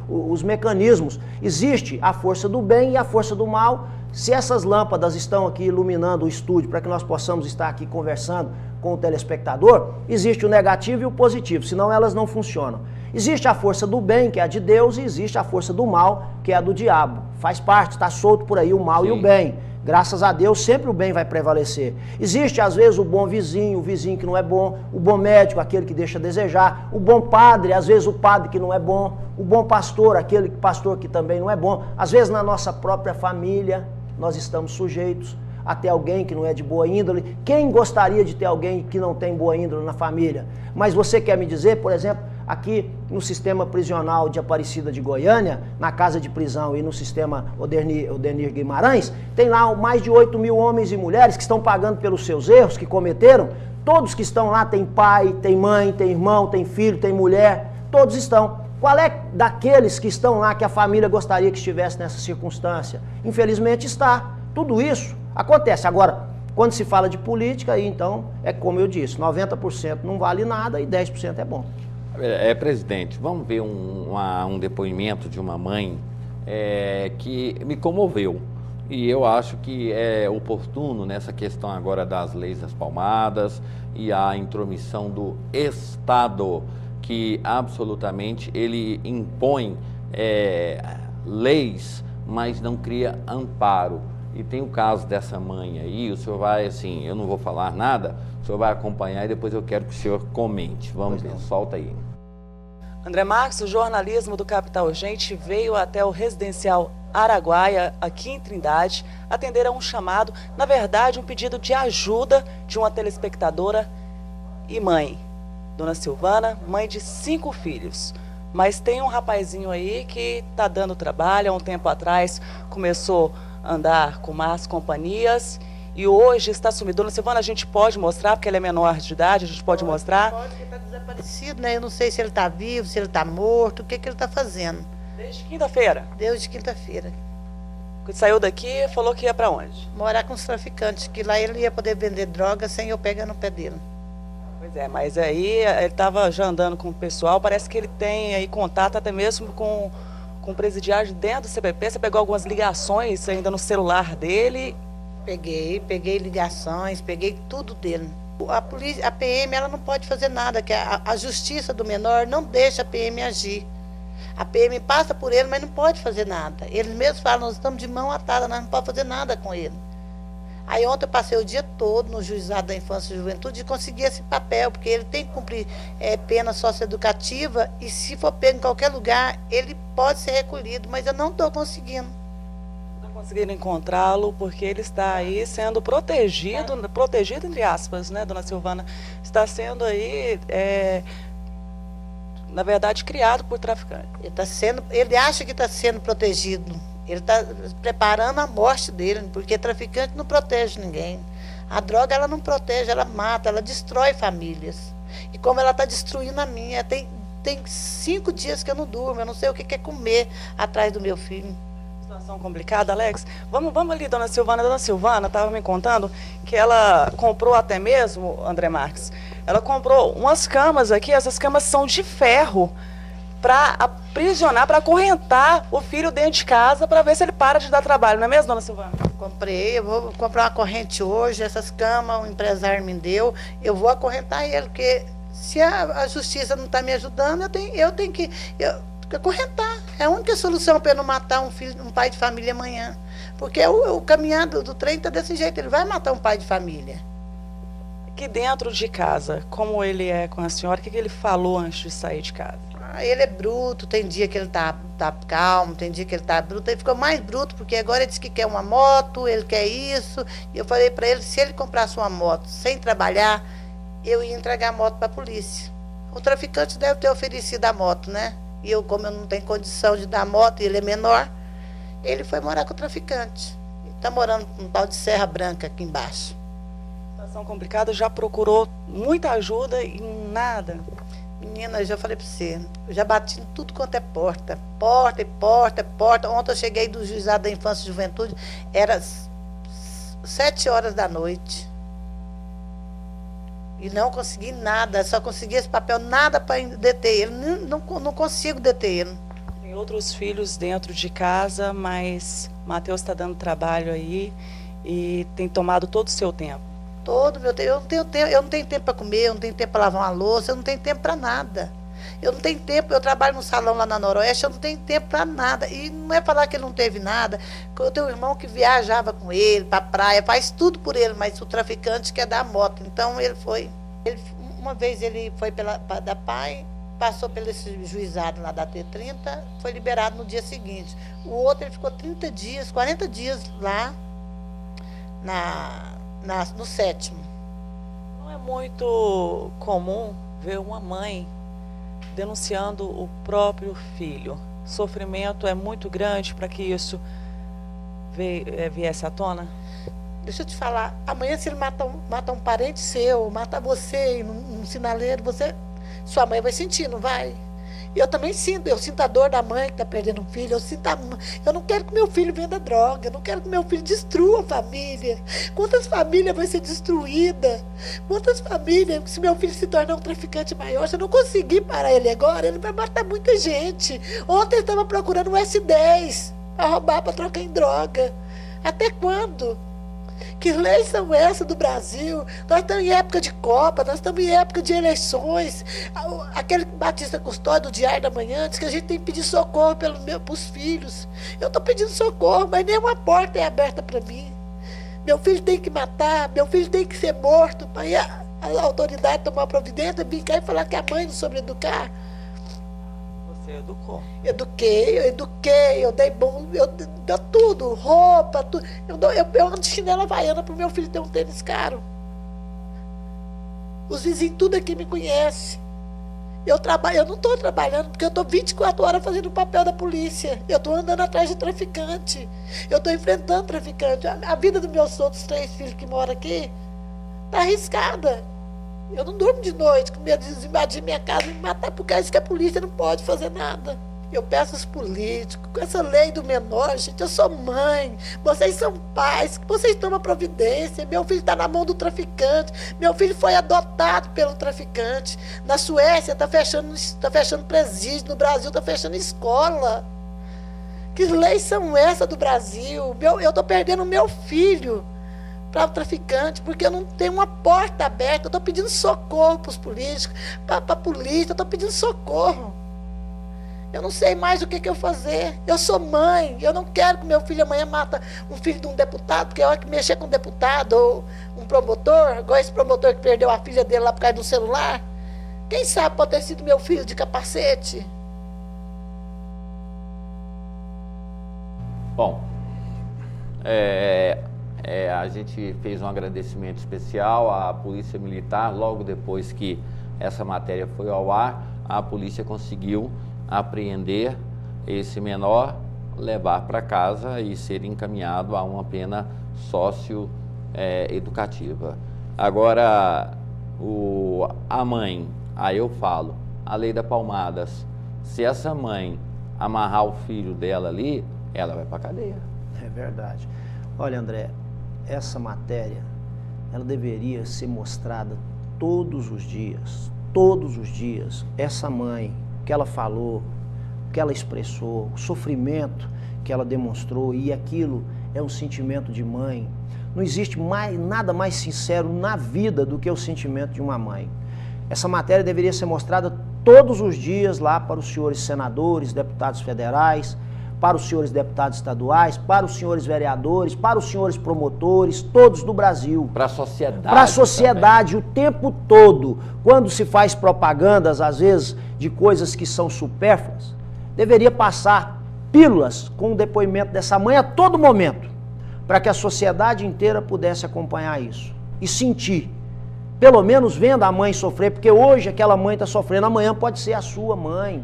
os mecanismos. Existe a força do bem e a força do mal. Se essas lâmpadas estão aqui iluminando o estúdio para que nós possamos estar aqui conversando com o telespectador, existe o negativo e o positivo, senão elas não funcionam. Existe a força do bem, que é a de Deus, e existe a força do mal, que é a do diabo. Faz parte, está solto por aí o mal e o bem. Graças a Deus, sempre o bem vai prevalecer. Existe, às vezes, o bom vizinho, o vizinho que não é bom, o bom médico, aquele que deixa a desejar, o bom padre, às vezes o padre que não é bom, o bom pastor, aquele pastor que também não é bom. Às vezes, na nossa própria família, nós estamos sujeitos a ter alguém que não é de boa índole. Quem gostaria de ter alguém que não tem boa índole na família? Mas você quer me dizer, por exemplo, aqui no sistema prisional de Aparecida de Goiânia, na casa de prisão e no sistema Odenir Guimarães, tem lá mais de 8 mil homens e mulheres que estão pagando pelos seus erros que cometeram. Todos que estão lá têm pai, têm mãe, têm irmão, têm filho, têm mulher, todos estão. Qual é daqueles que estão lá que a família gostaria que estivesse nessa circunstância? Infelizmente está. Tudo isso acontece. Agora, quando se fala de política, aí então, é como eu disse, 90% não vale nada e 10% é bom. Presidente, vamos ver um depoimento de uma mãe que me comoveu. E eu acho que é oportuno nessa questão agora das leis das palmadas e a intromissão do Estado, que absolutamente ele impõe leis, mas não cria amparo. E tem o caso dessa mãe aí, o senhor vai, assim, eu não vou falar nada, o senhor vai acompanhar e depois eu quero que o senhor comente. Vamos ver, solta aí. André Marques, o jornalismo do Capital Urgente veio até o residencial Araguaia, aqui em Trindade, atender a um chamado, na verdade, um pedido de ajuda de uma telespectadora e mãe. Dona Silvana, mãe de 5 filhos. Mas tem um rapazinho aí que está dando trabalho. Há um tempo atrás começou a andar com más companhias e hoje está sumido. Dona Silvana, a gente pode mostrar, porque ele é menor de idade, a gente pode mostrar? Pode, porque está desaparecido, né? Eu não sei se ele está vivo, se ele está morto, o que ele está fazendo. Desde quinta-feira? Desde quinta-feira. Saiu daqui, falou que ia para onde? Morar com os traficantes, que lá ele ia poder vender droga sem eu pegar no pé dele. Pois é, mas aí ele estava já andando com o pessoal, parece que ele tem aí contato até mesmo com o presidiário dentro do CPP. Você pegou algumas ligações ainda no celular dele? Peguei ligações, peguei tudo dele. A polícia, a PM, ela não pode fazer nada, que a justiça do menor não deixa a PM agir. A PM passa por ele, mas não pode fazer nada. Eles mesmos falam, nós estamos de mão atada, nós não podemos fazer nada com ele. Aí ontem eu passei o dia todo no Juizado da Infância e Juventude e consegui esse papel, porque ele tem que cumprir pena socioeducativa e se for pego em qualquer lugar, ele pode ser recolhido, mas eu não estou conseguindo. Não estou conseguindo encontrá-lo porque ele está aí sendo protegido entre aspas, né, dona Silvana? Está sendo aí, na verdade, criado por traficantes. Ele acha que está sendo protegido. Ele está preparando a morte dele, porque traficante não protege ninguém. A droga, ela não protege, ela mata, ela destrói famílias. E como ela está destruindo a minha, tem 5 dias que eu não durmo, eu não sei o que é comer atrás do meu filho. Situação complicada, Alex. Vamos ali, dona Silvana. Dona Silvana estava me contando que ela comprou até mesmo, André Marques, ela comprou umas camas aqui, essas camas são de ferro, para aprisionar, para acorrentar o filho dentro de casa, para ver se ele para de dar trabalho, não é mesmo, dona Silvana? Comprei, eu vou comprar uma corrente hoje, essas camas, o empresário me deu, eu vou acorrentar ele, porque se a justiça não está me ajudando, eu tenho que acorrentar. É a única solução para eu não matar um pai de família amanhã. Porque o caminhar do trem está desse jeito, ele vai matar um pai de família. Aqui dentro de casa, como ele é com a senhora, o que ele falou antes de sair de casa? Ele é bruto, tem dia que ele tá calmo, tem dia que ele tá bruto. Ele ficou mais bruto, porque agora ele disse que quer uma moto, ele quer isso. E eu falei para ele, se ele comprasse uma moto sem trabalhar, eu ia entregar a moto para a polícia. O traficante deve ter oferecido a moto, né? E eu, como eu não tenho condição de dar moto, e ele é menor, ele foi morar com o traficante. Está morando num tal de Serra Branca aqui embaixo. Situação complicada, já procurou muita ajuda e nada? Menina, eu já falei para você, eu já bati em tudo quanto é porta. Porta e porta, porta. Ontem eu cheguei do Juizado da Infância e Juventude, era 7 horas da noite. E não consegui nada, só consegui esse papel, nada para deter ele. Não consigo deter ele. Tem outros filhos dentro de casa, mas Matheus está dando trabalho aí e tem tomado todo o seu tempo. Todo meu tempo. Eu não tenho tempo para comer, eu não tenho tempo para lavar uma louça, eu não tenho tempo para nada. Eu não tenho tempo, eu trabalho num salão lá na Noroeste, eu não tenho tempo para nada. E não é falar que ele não teve nada. Eu tenho um irmão que viajava com ele para praia, faz tudo por ele, mas o traficante quer dar a moto. Então ele foi. Uma vez ele foi da PAI, passou pelo esse juizado lá da T30, foi liberado no dia seguinte. O outro ele ficou 30 dias, 40 dias lá no 7º. Não é muito comum ver uma mãe denunciando o próprio filho. O sofrimento é muito grande para que isso viesse à tona? Deixa eu te falar, amanhã se ele mata um parente seu, mata você num sinaleiro, sua mãe vai sentir, não vai? Eu também sinto, eu sinto a dor da mãe que está perdendo um filho, eu não quero que meu filho venda droga, eu não quero que meu filho destrua a família. Quantas famílias vão ser destruídas? Quantas famílias, se meu filho se tornar um traficante maior, se eu não conseguir parar ele agora, ele vai matar muita gente. Ontem ele estava procurando um S10 para roubar, para trocar em droga. Até quando? Que leis são essas do Brasil? Nós estamos em época de Copa, nós estamos em época de eleições. Aquele Batista Custódio do Diário da Manhã diz que a gente tem que pedir socorro para os filhos. Eu estou pedindo socorro, mas nenhuma porta é aberta para mim. Meu filho tem que matar, meu filho tem que ser morto. Aí a autoridade tomar providência, vir cá e falar que a mãe não soube educar. Você educou. Eduquei, eu dei tudo, roupa, tudo. Eu ando de chinela havaiana para o meu filho ter um tênis caro. Os vizinhos tudo aqui me conhecem. Eu não estou trabalhando porque eu estou 24 horas fazendo o papel da polícia. Eu estou andando atrás de traficante. Eu estou enfrentando traficante. A vida dos meus outros 3 filhos que moram aqui está arriscada. Eu não durmo de noite com medo de invadir minha casa e me matar, porque é isso que a polícia não pode fazer nada. Eu peço aos políticos, com essa lei do menor, gente, eu sou mãe, vocês são pais, que vocês tomam providência. Meu filho está na mão do traficante, meu filho foi adotado pelo traficante. Na Suécia está fechando presídio, no Brasil está fechando escola. Que leis são essas do Brasil? Eu estou perdendo meu filho para o traficante, porque eu não tenho uma porta aberta. Eu estou pedindo socorro para os políticos, para a polícia, eu estou pedindo socorro. Eu não sei mais o que eu fazer. Eu sou mãe, eu não quero que meu filho amanhã mata um filho de um deputado, porque a hora que mexer com um deputado ou um promotor, igual esse promotor que perdeu a filha dele lá por causa do celular, quem sabe pode ter sido meu filho de capacete. Bom, a gente fez um agradecimento especial à Polícia Militar. Logo depois que essa matéria foi ao ar, a polícia conseguiu apreender esse menor, levar para casa e ser encaminhado a uma pena socioeducativa. Agora, a mãe, aí eu falo, a lei da palmadas, se essa mãe amarrar o filho dela ali, ela vai para a cadeia. É verdade. Olha, André, essa matéria, ela deveria ser mostrada todos os dias. Todos os dias. Essa mãe, o que ela falou, o que ela expressou, o sofrimento que ela demonstrou, e aquilo é um sentimento de mãe. Não existe nada mais sincero na vida do que o sentimento de uma mãe. Essa matéria deveria ser mostrada todos os dias lá para os senhores senadores, deputados federais, para os senhores deputados estaduais, para os senhores vereadores, para os senhores promotores, todos do Brasil. Para a sociedade. Para a sociedade também. O tempo todo. Quando se faz propagandas, às vezes, de coisas que são supérfluas, deveria passar pílulas com o depoimento dessa mãe a todo momento, para que a sociedade inteira pudesse acompanhar isso e sentir. Pelo menos vendo a mãe sofrer, porque hoje aquela mãe está sofrendo, amanhã pode ser a sua mãe,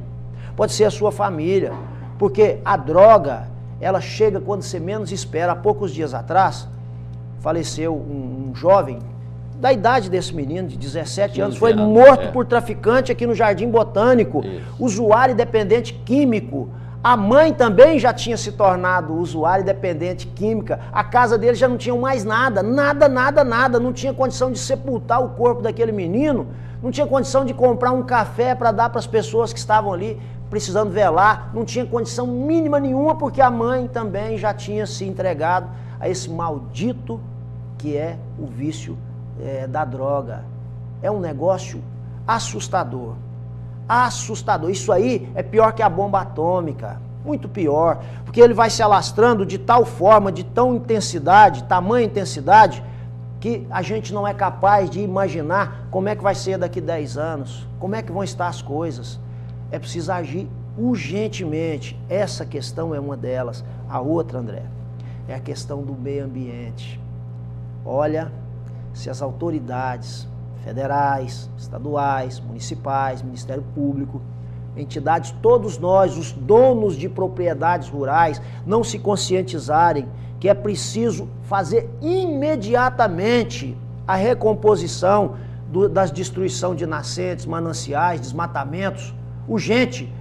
pode ser a sua família. Porque a droga, ela chega quando você menos espera. Há poucos dias atrás, faleceu um jovem da idade desse menino, de 17 anos, 15 foi anos, morto por traficante aqui no Jardim Botânico, usuário dependente químico. A mãe também já tinha se tornado usuário dependente química. A casa dele já não tinha mais nada, nada. Não tinha condição de sepultar o corpo daquele menino, não tinha condição de comprar um café para dar para as pessoas que estavam ali precisando velar, não tinha condição mínima nenhuma, porque a mãe também já tinha se entregado a esse maldito que é o vício da droga. É um negócio assustador. Assustador. Isso aí é pior que a bomba atômica. Muito pior. Porque ele vai se alastrando de tal forma, de tamanha intensidade, que a gente não é capaz de imaginar como é que vai ser daqui 10 anos. Como é que vão estar as coisas. É preciso agir urgentemente. Essa questão é uma delas. A outra, André, é a questão do meio ambiente. Olha, se as autoridades federais, estaduais, municipais, Ministério Público, entidades, todos nós, os donos de propriedades rurais, não se conscientizarem que é preciso fazer imediatamente a recomposição das destruição de nascentes, mananciais, desmatamentos, urgente,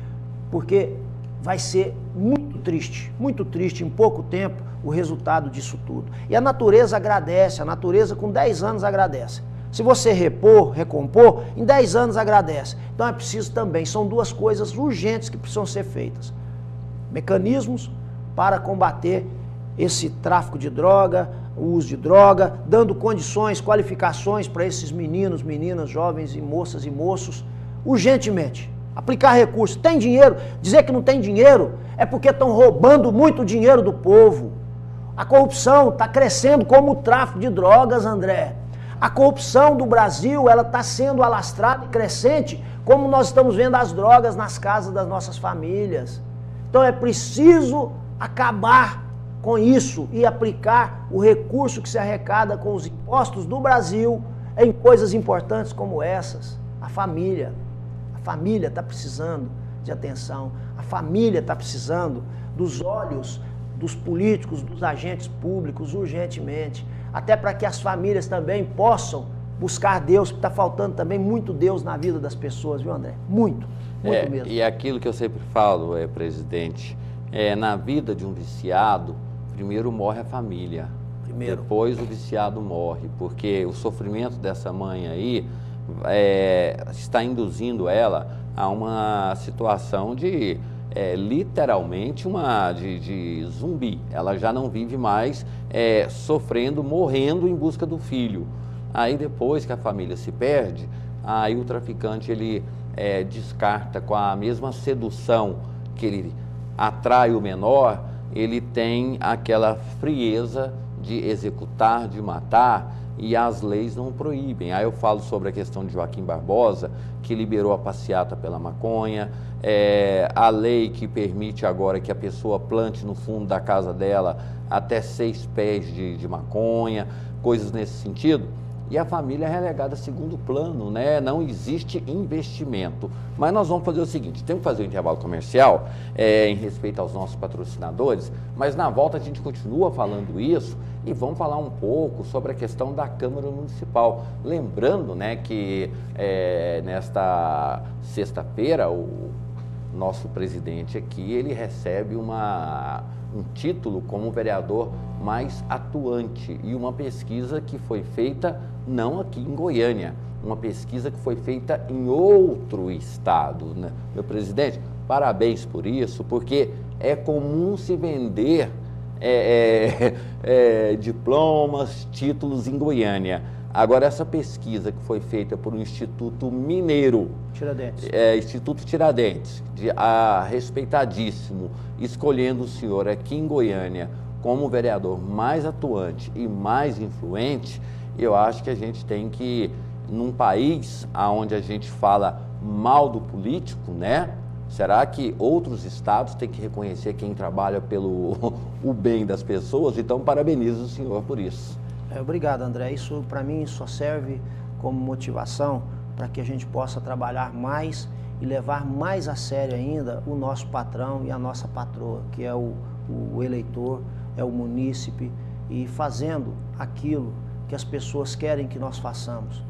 porque vai ser muito triste em pouco tempo o resultado disso tudo. E a natureza agradece, a natureza com 10 anos agradece. Se você recompor, em 10 anos agradece. Então é preciso também, são duas coisas urgentes que precisam ser feitas. Mecanismos para combater esse tráfico de droga, o uso de droga, dando condições, qualificações para esses meninos, meninas, jovens e moços, urgentemente. Aplicar recursos. Tem dinheiro? Dizer que não tem dinheiro é porque estão roubando muito dinheiro do povo. A corrupção está crescendo como o tráfico de drogas, André. A corrupção do Brasil, ela está sendo alastrada e crescente, como nós estamos vendo as drogas nas casas das nossas famílias. Então é preciso acabar com isso e aplicar o recurso que se arrecada com os impostos do Brasil em coisas importantes como essas. A família está precisando de atenção, a família está precisando dos olhos dos políticos, dos agentes públicos urgentemente, até para que as famílias também possam buscar Deus, porque está faltando também muito Deus na vida das pessoas, viu, André? Muito mesmo. E aquilo que eu sempre falo, presidente, na vida de um viciado, primeiro morre a família, depois o viciado morre, porque o sofrimento dessa mãe aí está induzindo ela a uma situação de literalmente de zumbi. Ela já não vive mais sofrendo, morrendo em busca do filho. Aí depois que a família se perde, aí o traficante ele descarta com a mesma sedução que ele atrai o menor, ele tem aquela frieza de executar, de matar, e as leis não proíbem. Aí eu falo sobre a questão de Joaquim Barbosa, que liberou a passeata pela maconha, a lei que permite agora que a pessoa plante no fundo da casa dela até 6 pés de maconha, coisas nesse sentido. E a família é relegada a segundo plano, né? Não existe investimento. Mas nós vamos fazer o seguinte, temos que fazer um intervalo comercial em respeito aos nossos patrocinadores, mas na volta a gente continua falando isso e vamos falar um pouco sobre a questão da Câmara Municipal. Lembrando, né, que nesta sexta-feira o nosso presidente aqui, ele recebe um título como vereador mais atuante e uma pesquisa que foi feita não aqui em Goiânia, uma pesquisa que foi feita em outro estado, né? Meu presidente, parabéns por isso, porque é comum se vender diplomas, títulos em Goiânia. Agora, essa pesquisa que foi feita por um Instituto Mineiro, Tiradentes, Instituto Tiradentes, respeitadíssimo, escolhendo o senhor aqui em Goiânia como o vereador mais atuante e mais influente, eu acho que a gente tem que, num país onde a gente fala mal do político, né? Será que outros estados têm que reconhecer quem trabalha pelo o bem das pessoas? Então, parabenizo o senhor por isso. Obrigado, André. Isso, para mim, só serve como motivação para que a gente possa trabalhar mais e levar mais a sério ainda o nosso patrão e a nossa patroa, que é o eleitor, é o munícipe, e fazendo aquilo que as pessoas querem que nós façamos.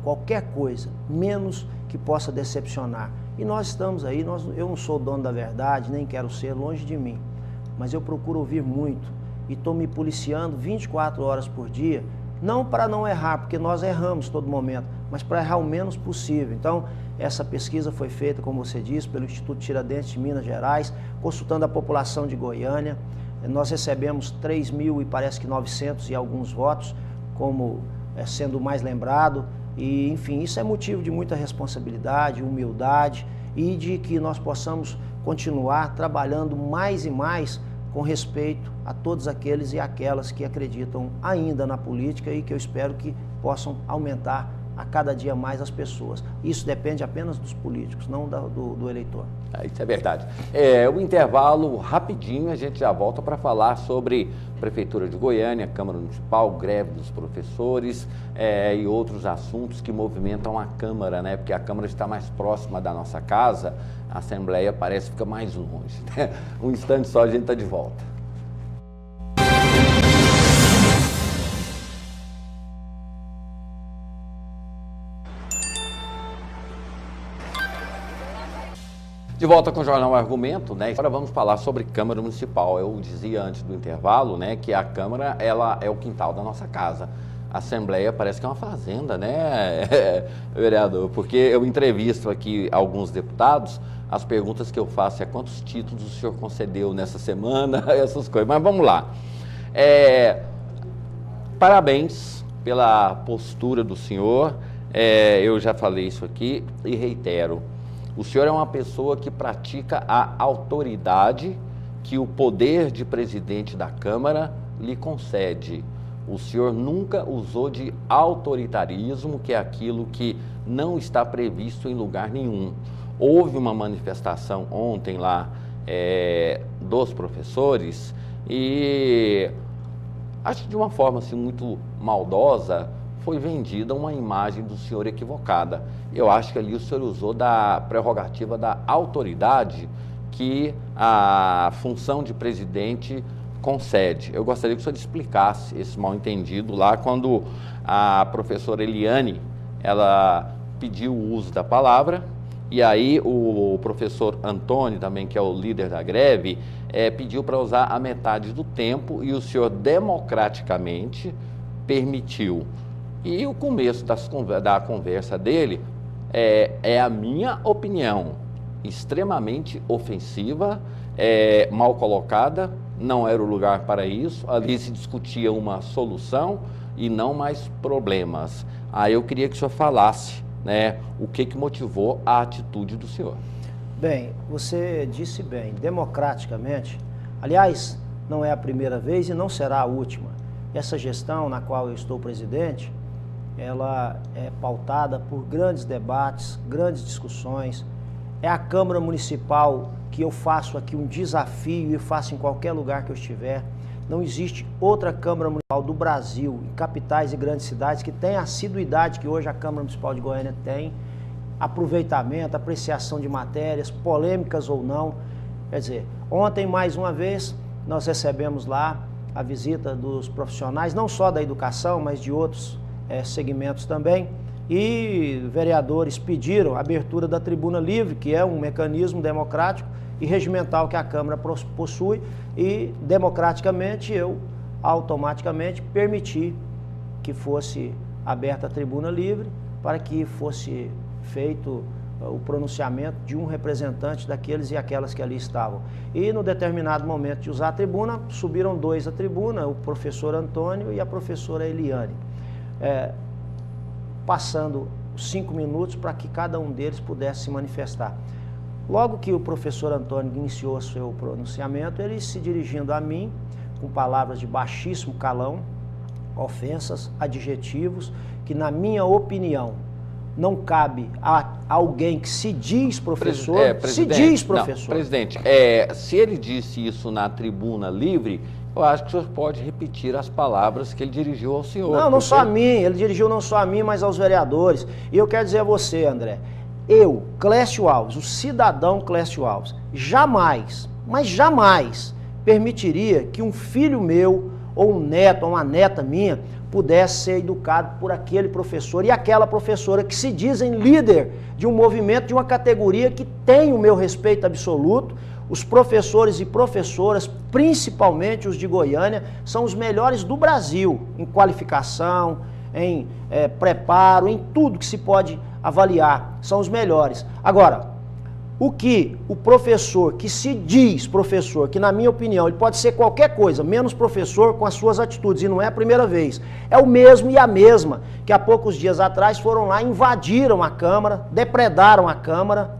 Qualquer coisa, menos que possa decepcionar. E nós estamos aí, eu não sou dono da verdade, nem quero ser, longe de mim. Mas eu procuro ouvir muito e estou me policiando 24 horas por dia, não para não errar, porque nós erramos todo momento, mas para errar o menos possível. Então, essa pesquisa foi feita, como você disse, pelo Instituto Tiradentes de Minas Gerais, consultando a população de Goiânia. Nós recebemos 3.000 e parece que 900 e alguns votos, como sendo o mais lembrado. E, enfim, isso é motivo de muita responsabilidade, humildade e de que nós possamos continuar trabalhando mais e mais com respeito a todos aqueles e aquelas que acreditam ainda na política e que eu espero que possam aumentar a cada dia mais as pessoas. Isso depende apenas dos políticos, não do eleitor. Isso é verdade. O intervalo rapidinho, a gente já volta para falar sobre Prefeitura de Goiânia, Câmara Municipal, greve dos professores e outros assuntos que movimentam a Câmara, né? Porque a Câmara está mais próxima da nossa casa, a Assembleia parece que fica mais longe, né? Um instante só, a gente está de volta. De volta com o Jornal Argumento, né? Agora vamos falar sobre Câmara Municipal. Eu dizia antes do intervalo, né, que a Câmara, ela é o quintal da nossa casa. A Assembleia parece que é uma fazenda, né, vereador? Porque eu entrevisto aqui alguns deputados, as perguntas que eu faço é quantos títulos o senhor concedeu nessa semana, essas coisas. Mas vamos lá. Parabéns pela postura do senhor. Eu já falei isso aqui e reitero. O senhor é uma pessoa que pratica a autoridade que o poder de presidente da Câmara lhe concede. O senhor nunca usou de autoritarismo, que é aquilo que não está previsto em lugar nenhum. Houve uma manifestação ontem lá dos professores e acho que de uma forma assim, muito maldosa, foi vendida uma imagem do senhor equivocada. Eu acho que ali o senhor usou da prerrogativa da autoridade que a função de presidente concede. Eu gostaria que o senhor explicasse esse mal-entendido lá quando a professora Eliane, ela pediu o uso da palavra e aí o professor Antônio também, que é o líder da greve, pediu para usar a metade do tempo e o senhor democraticamente permitiu. E o começo da conversa dele é a minha opinião, extremamente ofensiva, mal colocada, não era o lugar para isso, ali se discutia uma solução e não mais problemas. Aí eu queria que o senhor falasse, né, o que motivou a atitude do senhor. Bem, você disse bem, democraticamente, aliás, não é a primeira vez e não será a última. Essa gestão na qual eu estou presidente, ela é pautada por grandes debates, grandes discussões. É a Câmara Municipal que eu faço aqui um desafio e faço em qualquer lugar que eu estiver. Não existe outra Câmara Municipal do Brasil, em capitais e grandes cidades, que tenha a assiduidade que hoje a Câmara Municipal de Goiânia tem, aproveitamento, apreciação de matérias, polêmicas ou não. Quer dizer, ontem, mais uma vez, nós recebemos lá a visita dos profissionais, não só da educação, mas de outros segmentos também, e vereadores pediram a abertura da tribuna livre, que é um mecanismo democrático e regimental que a Câmara possui, e democraticamente eu automaticamente permiti que fosse aberta a tribuna livre para que fosse feito o pronunciamento de um representante daqueles e aquelas que ali estavam. E no determinado momento de usar a tribuna, subiram dois à tribuna, o professor Antônio e a professora Eliane. Passando 5 minutos para que cada um deles pudesse se manifestar. Logo que o professor Antônio iniciou seu pronunciamento, ele se dirigindo a mim, com palavras de baixíssimo calão, ofensas, adjetivos, que na minha opinião não cabe a alguém que se diz professor, Não, presidente, se ele disse isso na tribuna livre, eu acho que o senhor pode repetir as palavras que ele dirigiu ao senhor. Não só a mim, ele dirigiu não só a mim, mas aos vereadores. E eu quero dizer a você, André, eu, Clécio Alves, o cidadão Clécio Alves, jamais, mas jamais permitiria que um filho meu, ou um neto, ou uma neta minha, pudesse ser educado por aquele professor e aquela professora que se dizem líder de um movimento, de uma categoria que tem o meu respeito absoluto. Os professores e professoras, principalmente os de Goiânia, são os melhores do Brasil em qualificação, em preparo, em tudo que se pode avaliar, são os melhores. Agora, o que o professor, que se diz professor, que na minha opinião ele pode ser qualquer coisa, menos professor com as suas atitudes, e não é a primeira vez, é o mesmo e a mesma, que há poucos dias atrás foram lá, invadiram a Câmara, depredaram a Câmara,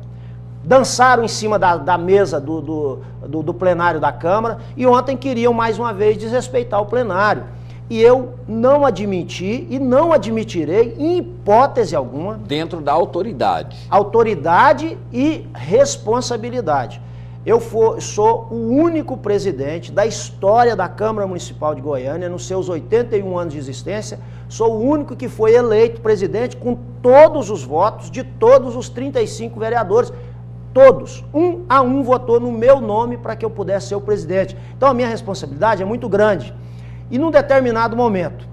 dançaram em cima da mesa do plenário da Câmara, e ontem queriam mais uma vez desrespeitar o plenário. E eu não admiti e não admitirei em hipótese alguma. Dentro da autoridade. Autoridade e responsabilidade. Eu sou o único presidente da história da Câmara Municipal de Goiânia, nos seus 81 anos de existência, sou o único que foi eleito presidente com todos os votos de todos os 35 vereadores. Todos, um a um, votou no meu nome para que eu pudesse ser o presidente. Então a minha responsabilidade é muito grande. E num determinado momento,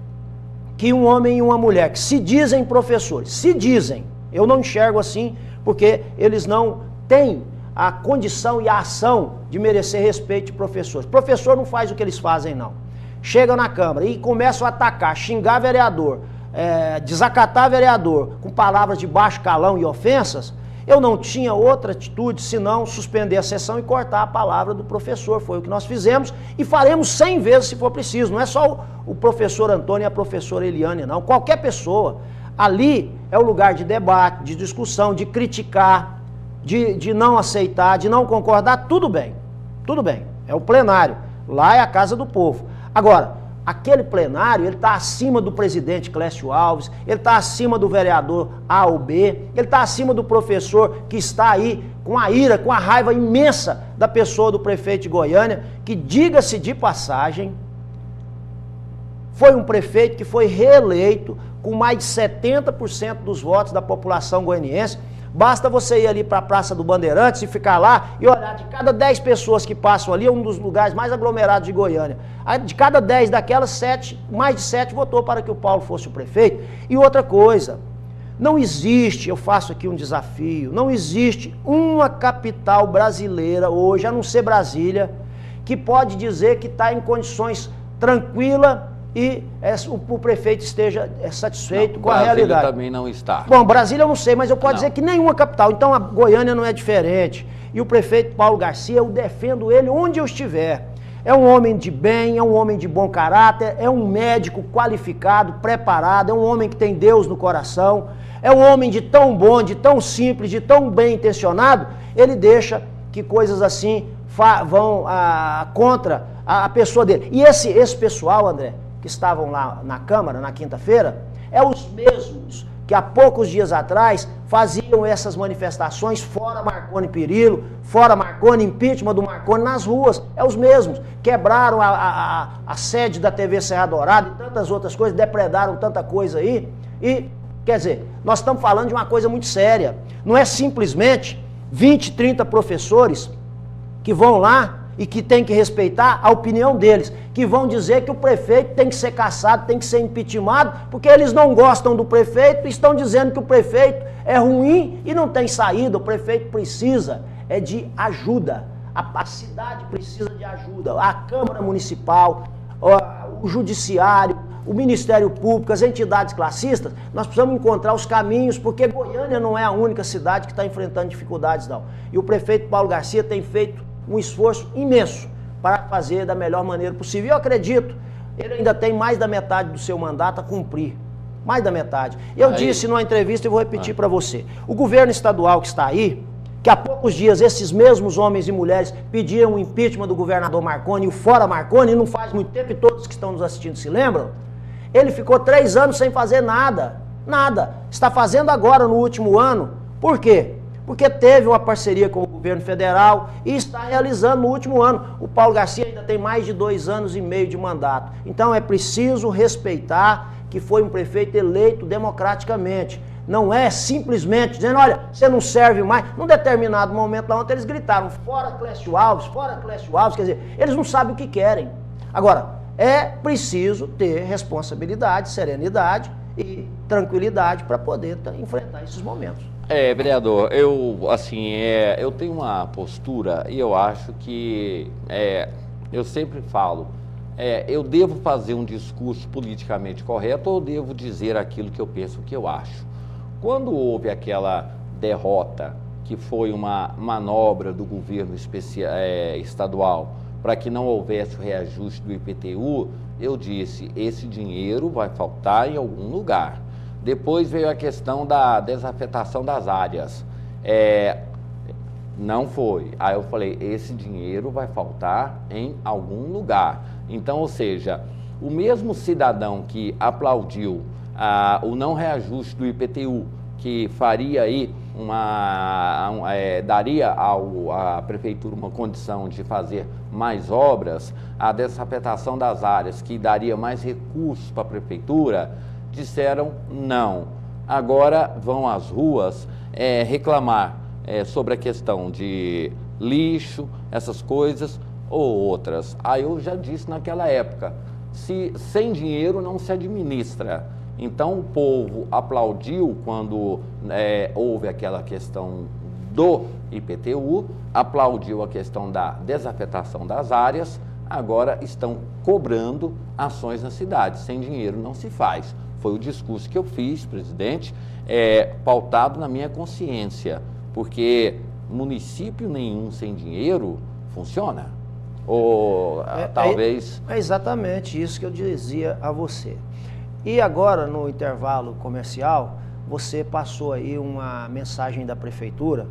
que um homem e uma mulher que se dizem professores, se dizem, eu não enxergo assim, porque eles não têm a condição e a ação de merecer respeito de professores. Professor não faz o que eles fazem, não. Chegam na Câmara e começam a atacar, xingar vereador, desacatar vereador, com palavras de baixo calão e ofensas. Eu não tinha outra atitude senão suspender a sessão e cortar a palavra do professor. Foi o que nós fizemos e faremos 100 vezes se for preciso. Não é só o professor Antônio e a professora Eliane, não. Qualquer pessoa. Ali é o lugar de debate, de discussão, de criticar, de não aceitar, de não concordar. Tudo bem. Tudo bem. É o plenário. Lá é a casa do povo. Agora, aquele plenário, ele está acima do presidente Clécio Alves, ele está acima do vereador A ou B, ele está acima do professor que está aí com a ira, com a raiva imensa da pessoa do prefeito de Goiânia, que, diga-se de passagem, foi um prefeito que foi reeleito com mais de 70% dos votos da população goianiense. Basta você ir ali para a Praça do Bandeirantes e ficar lá e olhar, de cada 10 pessoas que passam ali, é um dos lugares mais aglomerados de Goiânia. De cada 10 daquelas, mais de 7 votou para que o Paulo fosse o prefeito. E outra coisa, não existe, eu faço aqui um desafio, não existe uma capital brasileira hoje, a não ser Brasília, que pode dizer que está em condições tranquilas e o prefeito esteja satisfeito com a realidade. Brasília também não está. Bom, Brasília eu não sei, mas eu posso dizer que nenhuma capital. Então a Goiânia não é diferente. E o prefeito Paulo Garcia, eu defendo ele onde eu estiver. É um homem de bem, é um homem de bom caráter, é um médico qualificado, preparado, é um homem que tem Deus no coração, é um homem de tão bom, de tão simples, de tão bem intencionado, ele deixa que coisas assim vão contra a pessoa dele. E esse pessoal, André, que estavam lá na Câmara na quinta-feira, é os mesmos que há poucos dias atrás faziam essas manifestações fora Marconi Perillo, fora Marconi, impeachment do Marconi nas ruas, é os mesmos. Quebraram a sede da TV Serra Dourada e tantas outras coisas, depredaram tanta coisa aí. E, quer dizer, nós estamos falando de uma coisa muito séria. Não é simplesmente 20, 30 professores que vão lá e que tem que respeitar a opinião deles, que vão dizer que o prefeito tem que ser cassado, tem que ser impeachmentado, porque eles não gostam do prefeito e estão dizendo que o prefeito é ruim e não tem saída. O prefeito precisa de ajuda, a cidade precisa de ajuda, a Câmara Municipal, o Judiciário, o Ministério Público, as entidades classistas. Nós precisamos encontrar os caminhos, porque Goiânia não é a única cidade que está enfrentando dificuldades, não. E o prefeito Paulo Garcia tem feito um esforço imenso para fazer da melhor maneira possível. Eu acredito, ele ainda tem mais da metade do seu mandato a cumprir. Mais da metade. Eu disse numa entrevista e vou repetir para você. O governo estadual que está aí, que há poucos dias esses mesmos homens e mulheres pediram o impeachment do governador Marconi e o fora Marconi, não faz muito tempo, e todos que estão nos assistindo se lembram, ele ficou 3 anos sem fazer nada. Nada. Está fazendo agora no último ano. Por quê? Porque teve uma parceria com o governo federal e está realizando no último ano. O Paulo Garcia ainda tem mais de 2 anos e meio de mandato. Então é preciso respeitar que foi um prefeito eleito democraticamente. Não é simplesmente dizendo, olha, você não serve mais. Num determinado momento lá ontem eles gritaram, fora Clécio Alves, quer dizer, eles não sabem o que querem. Agora, é preciso ter responsabilidade, serenidade e tranquilidade para poder enfrentar esses momentos. Vereador, eu tenho uma postura e eu acho que, eu sempre falo, eu devo fazer um discurso politicamente correto ou devo dizer aquilo que eu penso, que eu acho. Quando houve aquela derrota, que foi uma manobra do governo estadual para que não houvesse o reajuste do IPTU, eu disse, esse dinheiro vai faltar em algum lugar. Depois veio a questão da desafetação das áreas. Não foi. Aí eu falei, esse dinheiro vai faltar em algum lugar. Então, ou seja, o mesmo cidadão que aplaudiu o não reajuste do IPTU, que faria aí daria à prefeitura uma condição de fazer mais obras, a desafetação das áreas, que daria mais recursos para a prefeitura, disseram não. Agora vão às ruas reclamar sobre a questão de lixo, essas coisas ou outras. Aí eu já disse naquela época, sem dinheiro não se administra. Então o povo aplaudiu quando houve aquela questão do IPTU, aplaudiu a questão da desafetação das áreas, agora estão cobrando ações na cidade. Sem dinheiro não se faz. Foi o discurso que eu fiz, presidente, pautado na minha consciência, porque município nenhum sem dinheiro funciona. Ou talvez... É exatamente isso que eu dizia a você. E agora, no intervalo comercial, você passou aí uma mensagem da prefeitura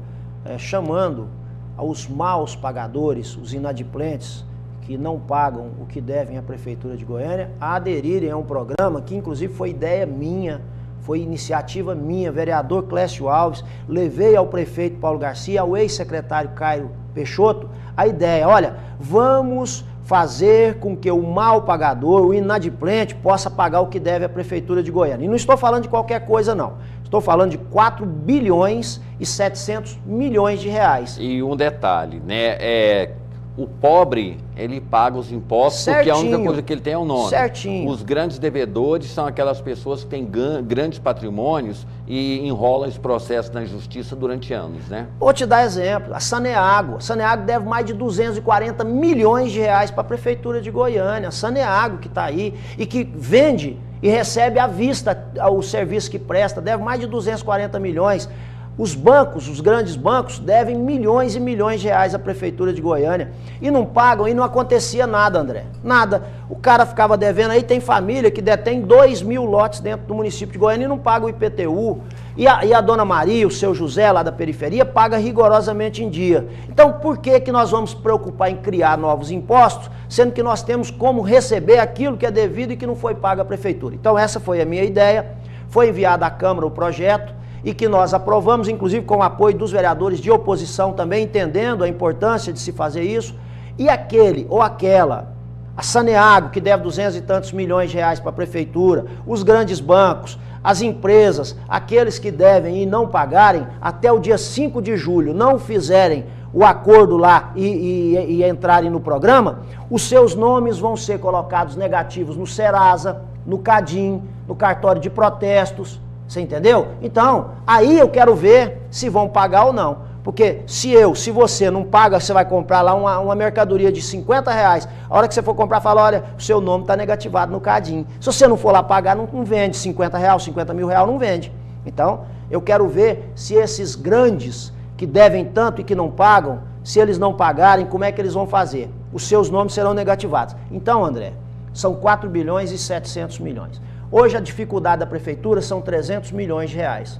chamando os maus pagadores, os inadimplentes, que não pagam o que devem à Prefeitura de Goiânia, a aderirem a um programa que inclusive foi ideia minha, foi iniciativa minha, vereador Clécio Alves, levei ao prefeito Paulo Garcia, ao ex-secretário Caio Peixoto, a ideia, olha, vamos fazer com que o mal pagador, o inadimplente, possa pagar o que deve à Prefeitura de Goiânia. E não estou falando de qualquer coisa, não. Estou falando de 4 bilhões e 700 milhões de reais. E um detalhe, né, o pobre, ele paga os impostos, certinho, porque a única coisa que ele tem é o nome. Certinho. Os grandes devedores são aquelas pessoas que têm grandes patrimônios e enrolam esse processo na justiça durante anos, né? Vou te dar exemplo, a Saneago. A Saneago deve mais de 240 milhões de reais para a Prefeitura de Goiânia. A Saneago que está aí e que vende e recebe à vista o serviço que presta, deve mais de 240 milhões. Os bancos, os grandes bancos, devem milhões e milhões de reais à Prefeitura de Goiânia e não pagam, e não acontecia nada, André, nada. O cara ficava devendo aí, tem família que detém 2.000 lotes dentro do município de Goiânia e não paga o IPTU. E a dona Maria, o seu José lá da periferia, paga rigorosamente em dia. Então por que nós vamos preocupar em criar novos impostos, sendo que nós temos como receber aquilo que é devido e que não foi pago à Prefeitura? Então essa foi a minha ideia, foi enviado à Câmara o projeto, e que nós aprovamos, inclusive com o apoio dos vereadores de oposição também, entendendo a importância de se fazer isso, e aquele ou aquela, a Saneago, que deve 200 e tantos milhões de reais para a Prefeitura, os grandes bancos, as empresas, aqueles que devem e não pagarem, até o dia 5 de julho não fizerem o acordo lá e entrarem no programa, os seus nomes vão ser colocados negativos no Serasa, no Cadim, no cartório de protestos. Você entendeu? Então, aí eu quero ver se vão pagar ou não. Porque se você não paga, você vai comprar lá uma mercadoria de 50 reais. A hora que você for comprar, fala, olha, o seu nome está negativado no Cadim. Se você não for lá pagar, não vende 50 reais, 50 mil reais, não vende. Então, eu quero ver se esses grandes que devem tanto e que não pagam, se eles não pagarem, como é que eles vão fazer? Os seus nomes serão negativados. Então, André, são 4 bilhões e 700 milhões. Hoje a dificuldade da Prefeitura são 300 milhões de reais.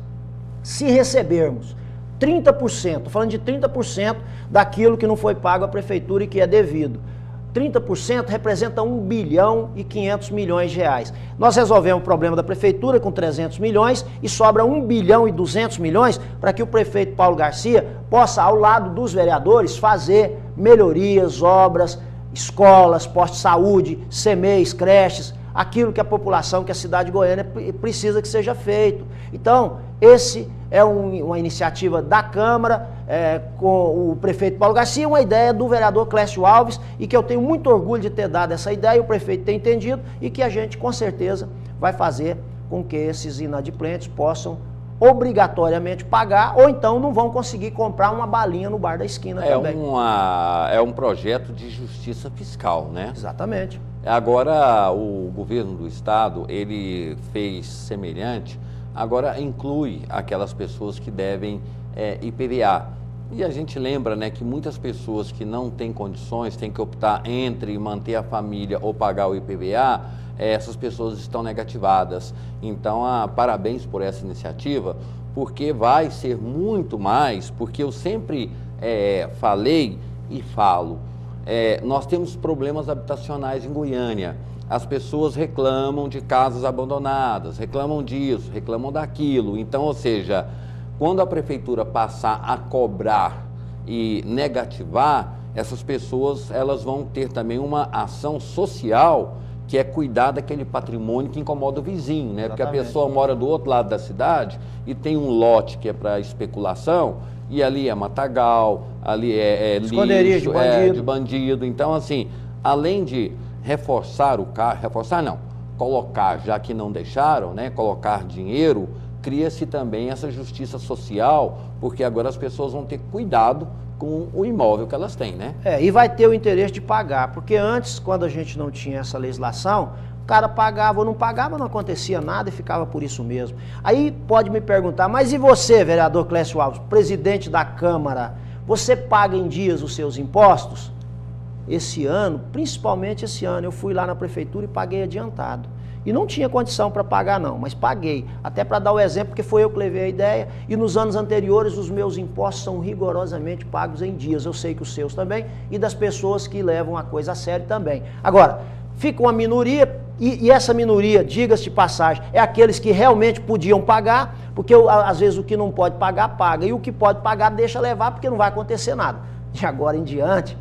Se recebermos 30%, estou falando de 30% daquilo que não foi pago à Prefeitura e que é devido, 30% representa 1 bilhão e 500 milhões de reais. Nós resolvemos o problema da Prefeitura com 300 milhões e sobra 1 bilhão e 200 milhões para que o prefeito Paulo Garcia possa, ao lado dos vereadores, fazer melhorias, obras, escolas, postos de saúde, CMEs, creches, aquilo que a população, que a cidade de Goiânia precisa que seja feito. Então, esse é uma iniciativa da Câmara, com o prefeito Paulo Garcia, uma ideia do vereador Clécio Alves, e que eu tenho muito orgulho de ter dado essa ideia, e o prefeito tem entendido, e que a gente com certeza vai fazer com que esses inadimplentes possam obrigatoriamente pagar, ou então não vão conseguir comprar uma balinha no bar da esquina também. É um projeto de justiça fiscal, né? Exatamente. Agora, o governo do estado, ele fez semelhante, agora inclui aquelas pessoas que devem IPVA. E a gente lembra, né, que muitas pessoas que não têm condições, têm que optar entre manter a família ou pagar o IPVA, essas pessoas estão negativadas. Então, parabéns por essa iniciativa, porque vai ser muito mais, porque eu sempre falei e falo, nós temos problemas habitacionais em Goiânia. As pessoas reclamam de casas abandonadas, reclamam disso, reclamam daquilo. Então, ou seja, quando a prefeitura passar a cobrar e negativar, essas pessoas elas vão ter também uma ação social, que é cuidar daquele patrimônio que incomoda o vizinho, né? Porque a pessoa mora do outro lado da cidade e tem um lote que é para especulação, e ali é matagal, ali é lixo, de bandido. Então, assim, além de reforçar o carro, reforçar não, colocar, já que não deixaram, né? Colocar dinheiro, cria-se também essa justiça social, porque agora as pessoas vão ter cuidado com o imóvel que elas têm, né? E vai ter o interesse de pagar, porque antes, quando a gente não tinha essa legislação, o cara pagava ou não pagava, não acontecia nada e ficava por isso mesmo. Aí pode me perguntar, mas e você, vereador Clécio Alves, presidente da Câmara, você paga em dias os seus impostos? Esse ano, principalmente esse ano, eu fui lá na prefeitura e paguei adiantado. E não tinha condição para pagar não, mas paguei. Até para dar o exemplo, porque foi eu que levei a ideia. E nos anos anteriores os meus impostos são rigorosamente pagos em dias. Eu sei que os seus também e das pessoas que levam a coisa a sério também. Agora, fica uma minoria e essa minoria, diga-se de passagem, é aqueles que realmente podiam pagar, porque às vezes o que não pode pagar, paga. E o que pode pagar, deixa levar, porque não vai acontecer nada. De agora em diante,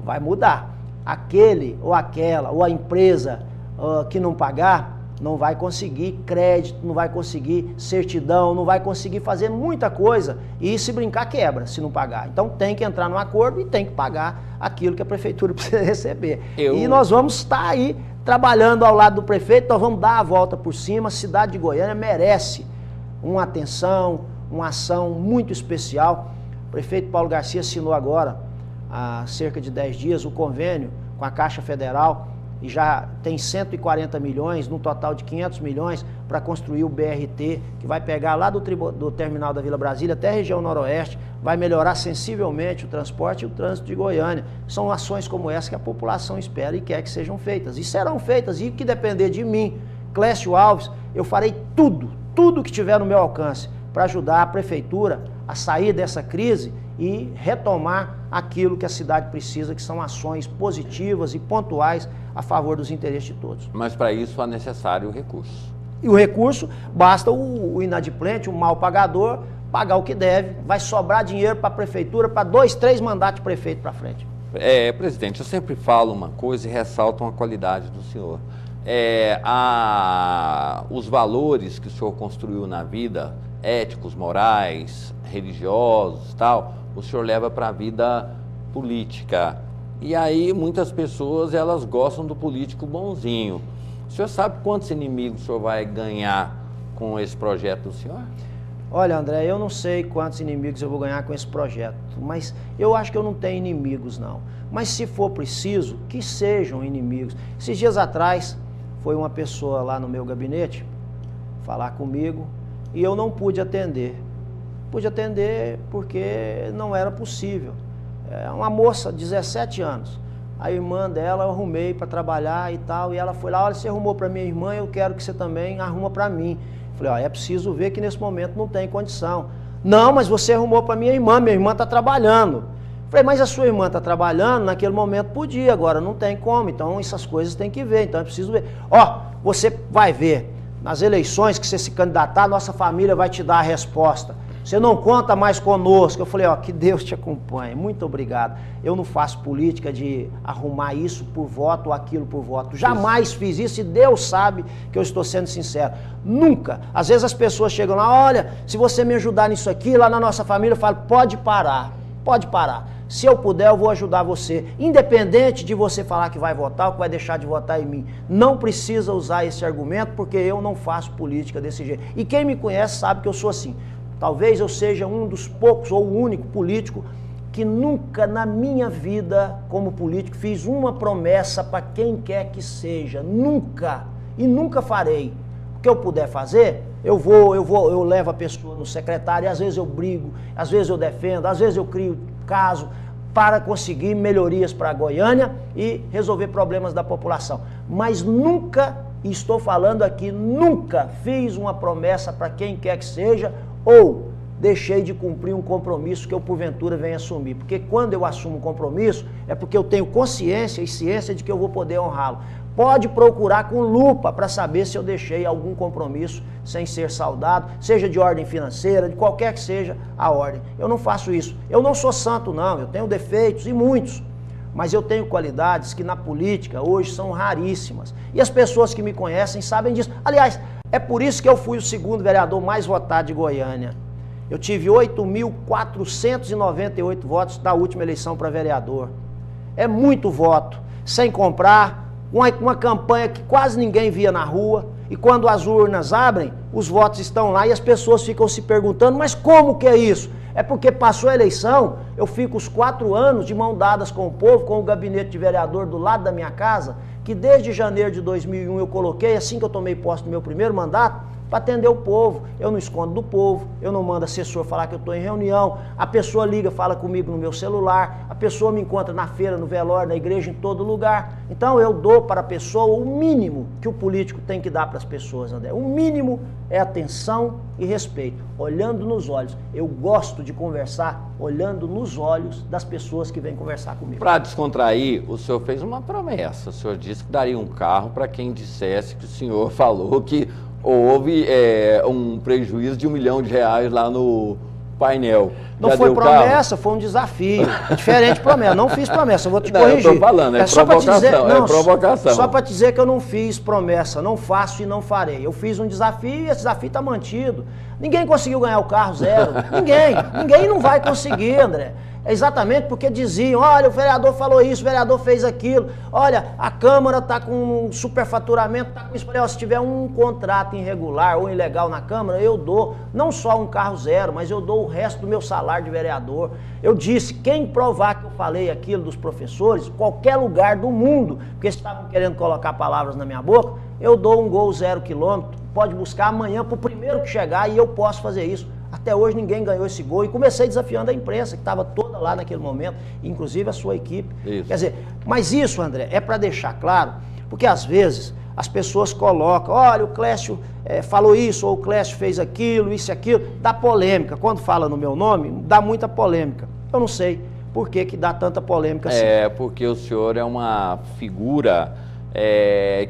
vai mudar. Aquele ou aquela ou a empresa que não pagar, não vai conseguir crédito, não vai conseguir certidão, não vai conseguir fazer muita coisa e se brincar quebra se não pagar. Então tem que entrar num acordo e tem que pagar aquilo que a prefeitura precisa receber. E nós vamos estar aí trabalhando ao lado do prefeito, nós vamos dar a volta por cima. A cidade de Goiânia merece uma atenção, uma ação muito especial. O prefeito Paulo Garcia assinou agora, há cerca de 10 dias, o convênio com a Caixa Federal, e já tem 140 milhões, num total de 500 milhões, para construir o BRT, que vai pegar lá do terminal da Vila Brasília até a região noroeste, vai melhorar sensivelmente o transporte e o trânsito de Goiânia. São ações como essa que a população espera e quer que sejam feitas. E serão feitas, e que depender de mim, Clécio Alves, eu farei tudo que tiver no meu alcance para ajudar a prefeitura a sair dessa crise e retomar aquilo que a cidade precisa, que são ações positivas e pontuais a favor dos interesses de todos. Mas para isso é necessário o recurso. E o recurso, basta o inadimplente, o mal pagador, pagar o que deve, vai sobrar dinheiro para a prefeitura, para 2, 3 mandatos de prefeito para frente. Presidente, eu sempre falo uma coisa e ressalto uma qualidade do senhor. Os valores que o senhor construiu na vida, éticos, morais, religiosos, tal, o senhor leva para a vida política. E aí muitas pessoas, elas gostam do político bonzinho. O senhor sabe quantos inimigos o senhor vai ganhar com esse projeto do senhor? Olha, André, eu não sei quantos inimigos eu vou ganhar com esse projeto, mas eu acho que eu não tenho inimigos, não. Mas se for preciso, que sejam inimigos. Esses dias atrás, foi uma pessoa lá no meu gabinete falar comigo e eu não pude atender. Pude atender porque não era possível. Uma moça, 17 anos, a irmã dela eu arrumei para trabalhar e tal, e ela foi lá, olha, você arrumou para minha irmã, eu quero que você também arruma para mim. Falei, é preciso ver que nesse momento não tem condição. Não, mas você arrumou para minha irmã está trabalhando. Falei, mas a sua irmã está trabalhando, naquele momento podia, agora não tem como, então essas coisas tem que ver, então é preciso ver. Você vai ver, nas eleições que você se candidatar, nossa família vai te dar a resposta. você não conta mais conosco. Eu falei, ó, que Deus te acompanhe, muito obrigado. Eu não faço política de arrumar isso por voto ou aquilo por voto. Jamais fiz isso e Deus sabe que eu estou sendo sincero. Nunca. Às vezes as pessoas chegam lá, olha, se você me ajudar nisso aqui, lá na nossa família, eu falo, pode parar, pode parar. Se eu puder, eu vou ajudar você. Independente de você falar que vai votar ou que vai deixar de votar em mim. Não precisa usar esse argumento, porque eu não faço política desse jeito. E quem me conhece sabe que eu sou assim. Talvez eu seja um dos poucos ou o único político que nunca na minha vida, como político, fiz uma promessa para quem quer que seja. Nunca. E nunca farei. O que eu puder fazer, eu levo a pessoa no secretário, às vezes eu brigo, às vezes eu defendo, às vezes eu crio caso para conseguir melhorias para Goiânia e resolver problemas da população. Mas nunca, e estou falando aqui, nunca fiz uma promessa para quem quer que seja ou deixei de cumprir um compromisso que eu porventura venha assumir. Porque quando eu assumo um compromisso, é porque eu tenho consciência e ciência de que eu vou poder honrá-lo. Pode procurar com lupa para saber se eu deixei algum compromisso sem ser saudado, seja de ordem financeira, de qualquer que seja a ordem. Eu não faço isso. Eu não sou santo, não. Eu tenho defeitos e muitos. Mas eu tenho qualidades que na política hoje são raríssimas. E as pessoas que me conhecem sabem disso. Aliás, é por isso que eu fui o segundo vereador mais votado de Goiânia. Eu tive 8.498 votos na última eleição para vereador. É muito voto, sem comprar. Uma campanha que quase ninguém via na rua, e quando as urnas abrem, os votos estão lá e as pessoas ficam se perguntando, mas como que é isso? É porque passou a eleição, eu fico os 4 anos de mão dadas com o povo, com o gabinete de vereador do lado da minha casa, que desde janeiro de 2001 eu coloquei, assim que eu tomei posse do meu primeiro mandato, para atender o povo. Eu não escondo do povo, eu não mando assessor falar que eu estou em reunião, a pessoa liga, fala comigo no meu celular, a pessoa me encontra na feira, no velório, na igreja, em todo lugar. Então eu dou para a pessoa o mínimo que o político tem que dar para as pessoas, André. O mínimo é atenção e respeito, olhando nos olhos. Eu gosto de conversar olhando nos olhos das pessoas que vêm conversar comigo. Para descontrair, o senhor fez uma promessa. O senhor disse que daria um carro para quem dissesse que o senhor falou que houve um prejuízo de R$1 milhão lá no painel. Não foi promessa, foi um desafio. É diferente de promessa. Não fiz promessa, eu vou te corrigir. Eu estou falando, é provocação. Só para dizer que eu não fiz promessa, não faço e não farei. Eu fiz um desafio e esse desafio está mantido. Ninguém conseguiu ganhar o carro zero. Ninguém não vai conseguir, André. É exatamente porque diziam, olha, o vereador falou isso, o vereador fez aquilo, olha, a Câmara está com um superfaturamento, está com isso. Se tiver um contrato irregular ou ilegal na Câmara, eu dou não só um carro zero, mas eu dou o resto do meu salário de vereador. Eu disse, quem provar que eu falei aquilo dos professores, qualquer lugar do mundo, porque eles estavam querendo colocar palavras na minha boca, eu dou um Gol 0 km, pode buscar amanhã para o primeiro que chegar e eu posso fazer isso. Até hoje ninguém ganhou esse gol e comecei desafiando a imprensa, que estava toda lá naquele momento, inclusive a sua equipe. Isso. Quer dizer, mas isso, André, é para deixar claro, porque às vezes as pessoas colocam, olha, o Clécio falou isso, ou o Clécio fez aquilo, isso e aquilo, dá polêmica. Quando fala no meu nome, dá muita polêmica. Eu não sei por que dá tanta polêmica assim. É, porque o senhor é uma figura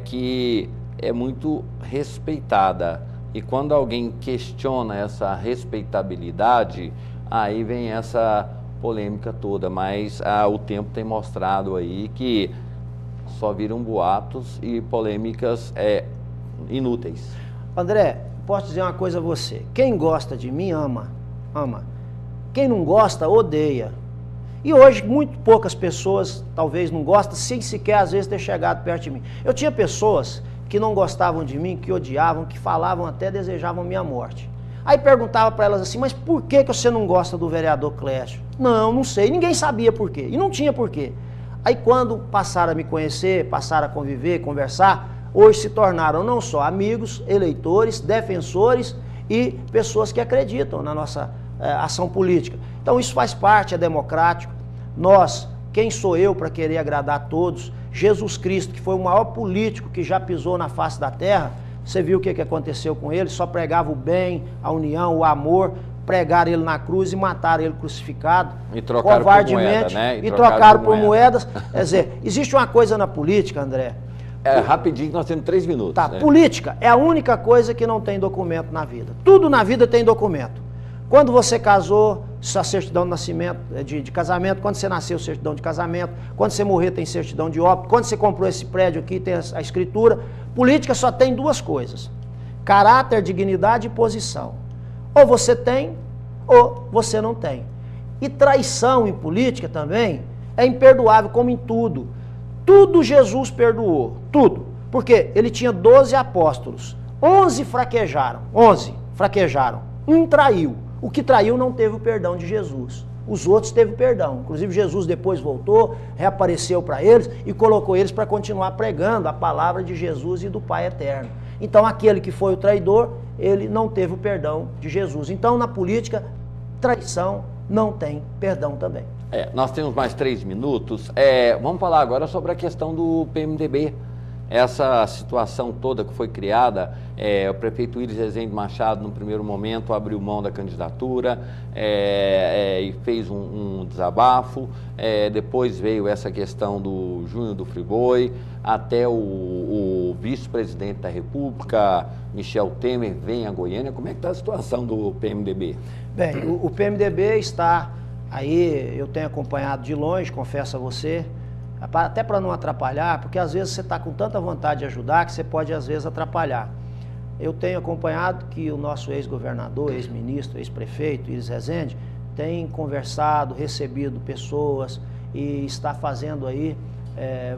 que é muito respeitada. E quando alguém questiona essa respeitabilidade, aí vem essa polêmica toda. Mas o tempo tem mostrado aí que só viram boatos e polêmicas inúteis. André, posso dizer uma coisa a você. Quem gosta de mim ama. Quem não gosta, odeia. E hoje, muito poucas pessoas talvez não gostam, sem sequer às vezes ter chegado perto de mim. Eu tinha pessoas que não gostavam de mim, que odiavam, que falavam até desejavam minha morte. Aí perguntava para elas assim, mas por que você não gosta do vereador Clécio? Não sei, ninguém sabia por quê, e não tinha por quê. Aí quando passaram a me conhecer, passaram a conviver, conversar, hoje se tornaram não só amigos, eleitores, defensores e pessoas que acreditam na nossa ação política. Então isso faz parte, é democrático. Nós, quem sou eu para querer agradar a todos? Jesus Cristo, que foi o maior político que já pisou na face da terra, você viu o que aconteceu com ele? Só pregava o bem, a união, o amor, pregaram ele na cruz e mataram ele crucificado. E trocaram por moeda, né? E trocaram por moedas. Quer dizer, existe uma coisa na política, André. Rapidinho, nós temos 3 minutos. Tá, política é a única coisa que não tem documento na vida. Tudo na vida tem documento. Quando você casou, sua certidão de nascimento, de casamento, quando você nasceu, certidão de casamento, quando você morrer tem certidão de óbito, quando você comprou esse prédio aqui tem a escritura. Política só tem duas coisas: caráter, dignidade e posição. Ou você tem, ou você não tem. E traição em política também é imperdoável, como em tudo. Tudo Jesus perdoou, tudo. Porque ele tinha 12 apóstolos, 11 fraquejaram, um traiu. O que traiu não teve o perdão de Jesus. Os outros teve perdão. Inclusive Jesus depois voltou, reapareceu para eles e colocou eles para continuar pregando a palavra de Jesus e do Pai eterno. Então aquele que foi o traidor, ele não teve o perdão de Jesus. Então na política, traição não tem perdão também. Nós temos mais 3 minutos. Vamos falar agora sobre a questão do PMDB. Essa situação toda que foi criada, o prefeito Iris Rezende Machado, no primeiro momento, abriu mão da candidatura e fez um desabafo. Depois veio essa questão do Júnior do Friboi, até o vice-presidente da República, Michel Temer, vem a Goiânia. Como é que está a situação do PMDB? Bem, o PMDB está aí, eu tenho acompanhado de longe, confesso a você, até para não atrapalhar, porque às vezes você está com tanta vontade de ajudar que você pode às vezes atrapalhar. Eu tenho acompanhado que o nosso ex-governador, ex-ministro, ex-prefeito, Iris Rezende, tem conversado, recebido pessoas e está fazendo aí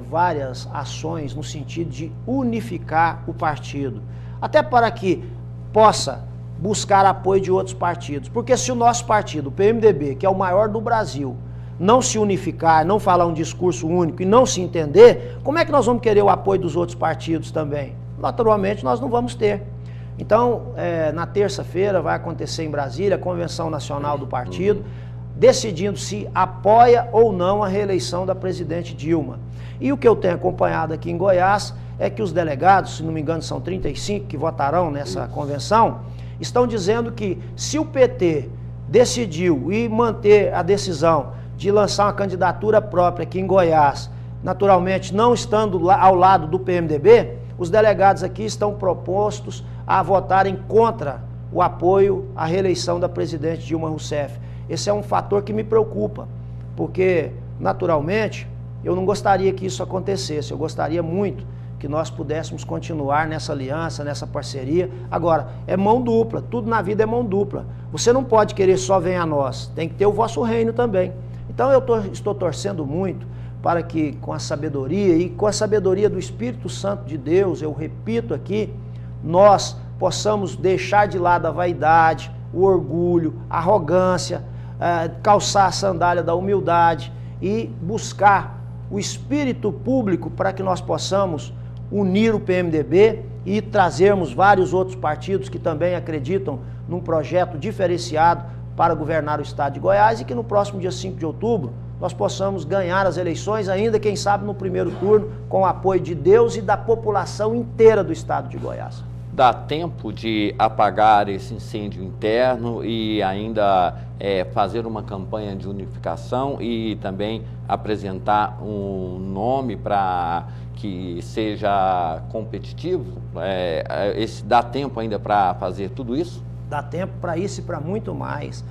várias ações no sentido de unificar o partido, até para que possa buscar apoio de outros partidos, porque se o nosso partido, o PMDB, que é o maior do Brasil, não se unificar, não falar um discurso único e não se entender, como é que nós vamos querer o apoio dos outros partidos também? Naturalmente nós não vamos ter. Então, na terça-feira vai acontecer em Brasília a Convenção Nacional do Partido, decidindo se apoia ou não a reeleição da presidente Dilma. E o que eu tenho acompanhado aqui em Goiás é que os delegados, se não me engano são 35 que votarão nessa convenção, estão dizendo que se o PT decidiu e manter a decisão de lançar uma candidatura própria aqui em Goiás, naturalmente não estando ao lado do PMDB, os delegados aqui estão propostos a votarem contra o apoio à reeleição da presidente Dilma Rousseff. Esse é um fator que me preocupa, porque, naturalmente, eu não gostaria que isso acontecesse, eu gostaria muito que nós pudéssemos continuar nessa aliança, nessa parceria. Agora, é mão dupla, tudo na vida é mão dupla. Você não pode querer só venha a nós, tem que ter o vosso reino também. Então eu estou torcendo muito para que com a sabedoria e com a sabedoria do Espírito Santo de Deus, eu repito aqui, nós possamos deixar de lado a vaidade, o orgulho, a arrogância, calçar a sandália da humildade e buscar o espírito público para que nós possamos unir o PMDB e trazermos vários outros partidos que também acreditam num projeto diferenciado para governar o estado de Goiás e que no próximo dia 5 de outubro nós possamos ganhar as eleições, ainda quem sabe no primeiro turno, com o apoio de Deus e da população inteira do estado de Goiás. Dá tempo de apagar esse incêndio interno e ainda fazer uma campanha de unificação e também apresentar um nome para que seja competitivo? Dá tempo ainda para fazer tudo isso? Dá tempo para isso e para muito mais.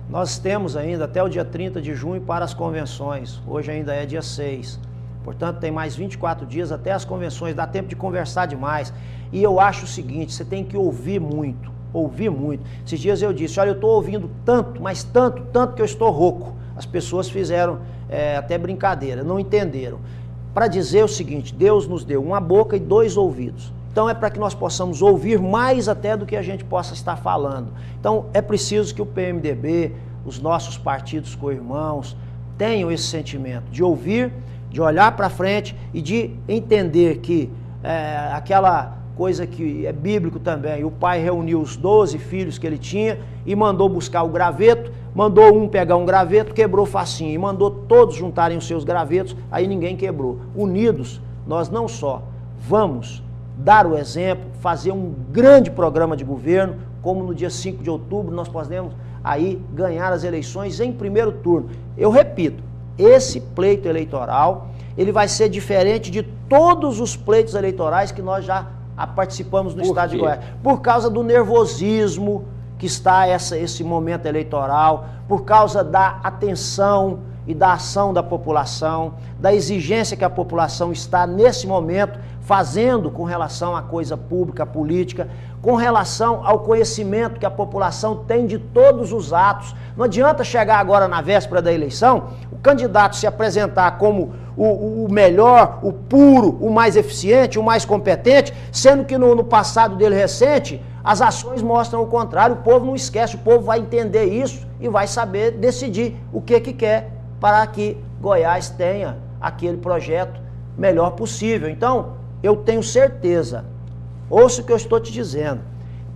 Nós temos ainda até o dia 30 de junho para as convenções. Hoje ainda é dia 6. Portanto, tem mais 24 dias até as convenções. Dá tempo de conversar demais. E eu acho o seguinte, você tem que ouvir muito. Ouvir muito. Esses dias eu disse, olha, eu estou ouvindo tanto, mas tanto que eu estou rouco. As pessoas fizeram até brincadeira, não entenderam. Para dizer o seguinte, Deus nos deu uma boca e 2 ouvidos. Então é para que nós possamos ouvir mais até do que a gente possa estar falando. Então é preciso que o PMDB, os nossos partidos co-irmãos, tenham esse sentimento de ouvir, de olhar para frente e de entender que aquela coisa que é bíblico também, o pai reuniu os 12 filhos que ele tinha e mandou buscar o graveto, mandou um pegar um graveto, quebrou facinho, e mandou todos juntarem os seus gravetos, aí ninguém quebrou. Unidos, nós não só vamos dar o exemplo, fazer um grande programa de governo, como no dia 5 de outubro nós podemos aí ganhar as eleições em primeiro turno. Eu repito, esse pleito eleitoral, ele vai ser diferente de todos os pleitos eleitorais que nós já participamos no estado de Goiás. Por causa do nervosismo que está esse momento eleitoral, por causa da atenção e da ação da população, da exigência que a população está nesse momento fazendo com relação à coisa pública, política, com relação ao conhecimento que a população tem de todos os atos. Não adianta chegar agora na véspera da eleição, o candidato se apresentar como o melhor, o puro, o mais eficiente, o mais competente, sendo que no passado dele recente, as ações mostram o contrário. O povo não esquece, o povo vai entender isso e vai saber decidir o que quer para que Goiás tenha aquele projeto melhor possível. Então, eu tenho certeza, ouça o que eu estou te dizendo,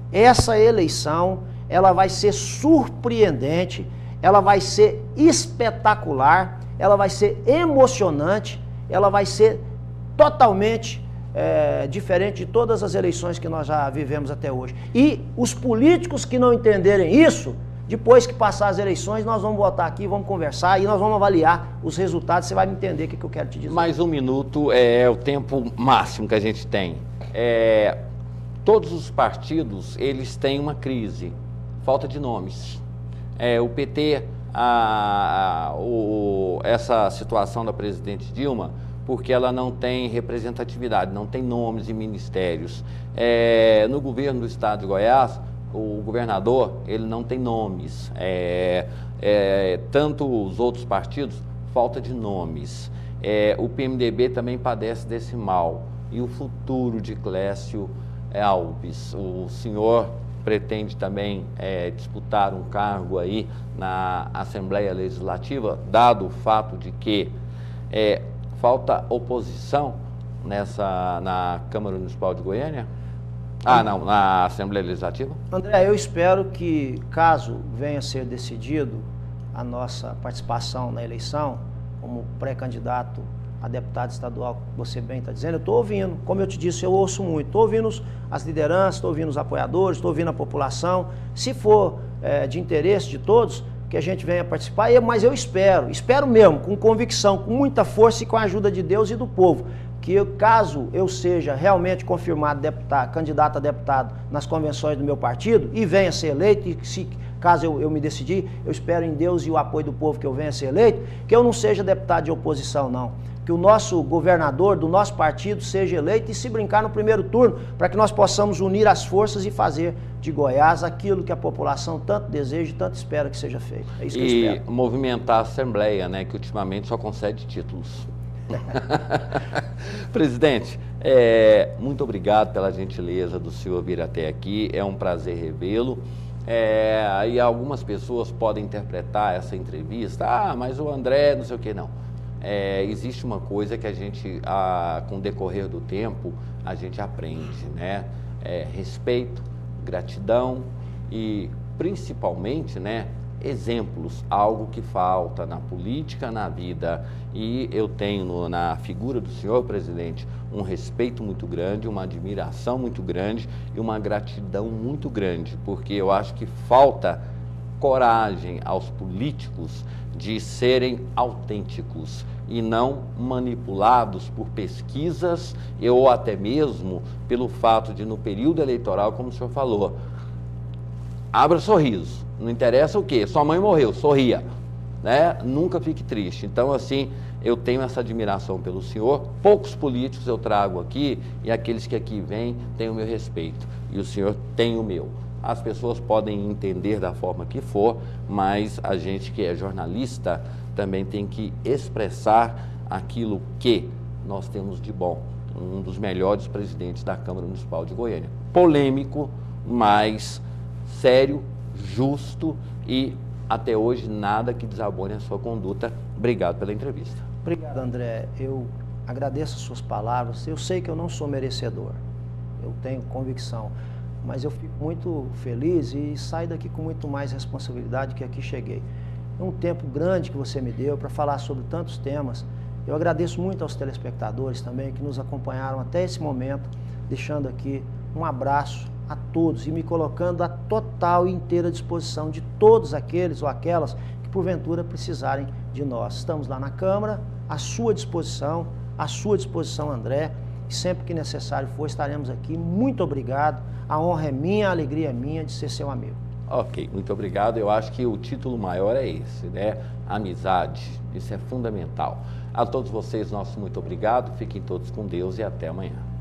essa eleição, ela vai ser surpreendente, ela vai ser espetacular, ela vai ser emocionante, ela vai ser totalmente diferente de todas as eleições que nós já vivemos até hoje. E os políticos que não entenderem isso, depois que passar as eleições, nós vamos voltar aqui, vamos conversar e nós vamos avaliar os resultados. Você vai me entender o que eu quero te dizer. Mais 1 minuto é o tempo máximo que a gente tem. Todos os partidos, eles têm uma crise, falta de nomes. O PT, essa situação da presidente Dilma, porque ela não tem representatividade, não tem nomes em ministérios. No governo do estado de Goiás, o governador, ele não tem nomes. Tanto os outros partidos, falta de nomes. O PMDB também padece desse mal. E o futuro de Clécio Alves. O senhor pretende também disputar um cargo aí na Assembleia Legislativa, dado o fato de que falta oposição na Câmara Municipal de Goiânia? Não, na Assembleia Legislativa? André, eu espero que, caso venha a ser decidido a nossa participação na eleição, como pré-candidato a deputado estadual, que você bem está dizendo, eu estou ouvindo, como eu te disse, eu ouço muito, estou ouvindo as lideranças, estou ouvindo os apoiadores, estou ouvindo a população, se for de interesse de todos, que a gente venha participar, mas eu espero mesmo, com convicção, com muita força e com a ajuda de Deus e do povo, que caso eu seja realmente confirmado candidato a deputado nas convenções do meu partido e venha a ser eleito, e caso eu me decidir, eu espero em Deus e o apoio do povo que eu venha a ser eleito, que eu não seja deputado de oposição, não. Que o nosso governador do nosso partido seja eleito e se brincar no primeiro turno, para que nós possamos unir as forças e fazer de Goiás aquilo que a população tanto deseja e tanto espera que seja feito. É isso que eu espero. E movimentar a Assembleia, né, que ultimamente só concede títulos. Presidente, muito obrigado pela gentileza do senhor vir até aqui, é um prazer revê-lo. E algumas pessoas podem interpretar essa entrevista, mas o André não sei o que, não. Existe uma coisa que a gente, com o decorrer do tempo, a gente aprende, né? Respeito, gratidão e principalmente, né, exemplos, algo que falta na política, na vida. E eu tenho na figura do senhor presidente um respeito muito grande, uma admiração muito grande e uma gratidão muito grande, porque eu acho que falta coragem aos políticos de serem autênticos e não manipulados por pesquisas ou até mesmo pelo fato de, no período eleitoral, como o senhor falou, abra sorriso, não interessa o quê, sua mãe morreu, sorria, né? Nunca fique triste. Então, assim, eu tenho essa admiração pelo senhor, poucos políticos eu trago aqui e aqueles que aqui vêm têm o meu respeito e o senhor tem o meu. As pessoas podem entender da forma que for, mas a gente que é jornalista também tem que expressar aquilo que nós temos de bom. Um dos melhores presidentes da Câmara Municipal de Goiânia. Polêmico, mas sério, justo e até hoje nada que desabone a sua conduta. Obrigado pela entrevista. Obrigado, André. Eu agradeço as suas palavras. Eu sei que eu não sou merecedor. Eu tenho convicção. Mas eu fico muito feliz e saio daqui com muito mais responsabilidade que aqui cheguei. É um tempo grande que você me deu para falar sobre tantos temas. Eu agradeço muito aos telespectadores também que nos acompanharam até esse momento, deixando aqui um abraço a todos e me colocando à total e inteira disposição de todos aqueles ou aquelas que porventura precisarem de nós. Estamos lá na Câmara, à sua disposição, André, e sempre que necessário for estaremos aqui. Muito obrigado. A honra é minha, a alegria é minha de ser seu amigo. Ok, muito obrigado. Eu acho que o título maior é esse, né? Amizade. Isso é fundamental. A todos vocês, nosso muito obrigado. Fiquem todos com Deus e até amanhã.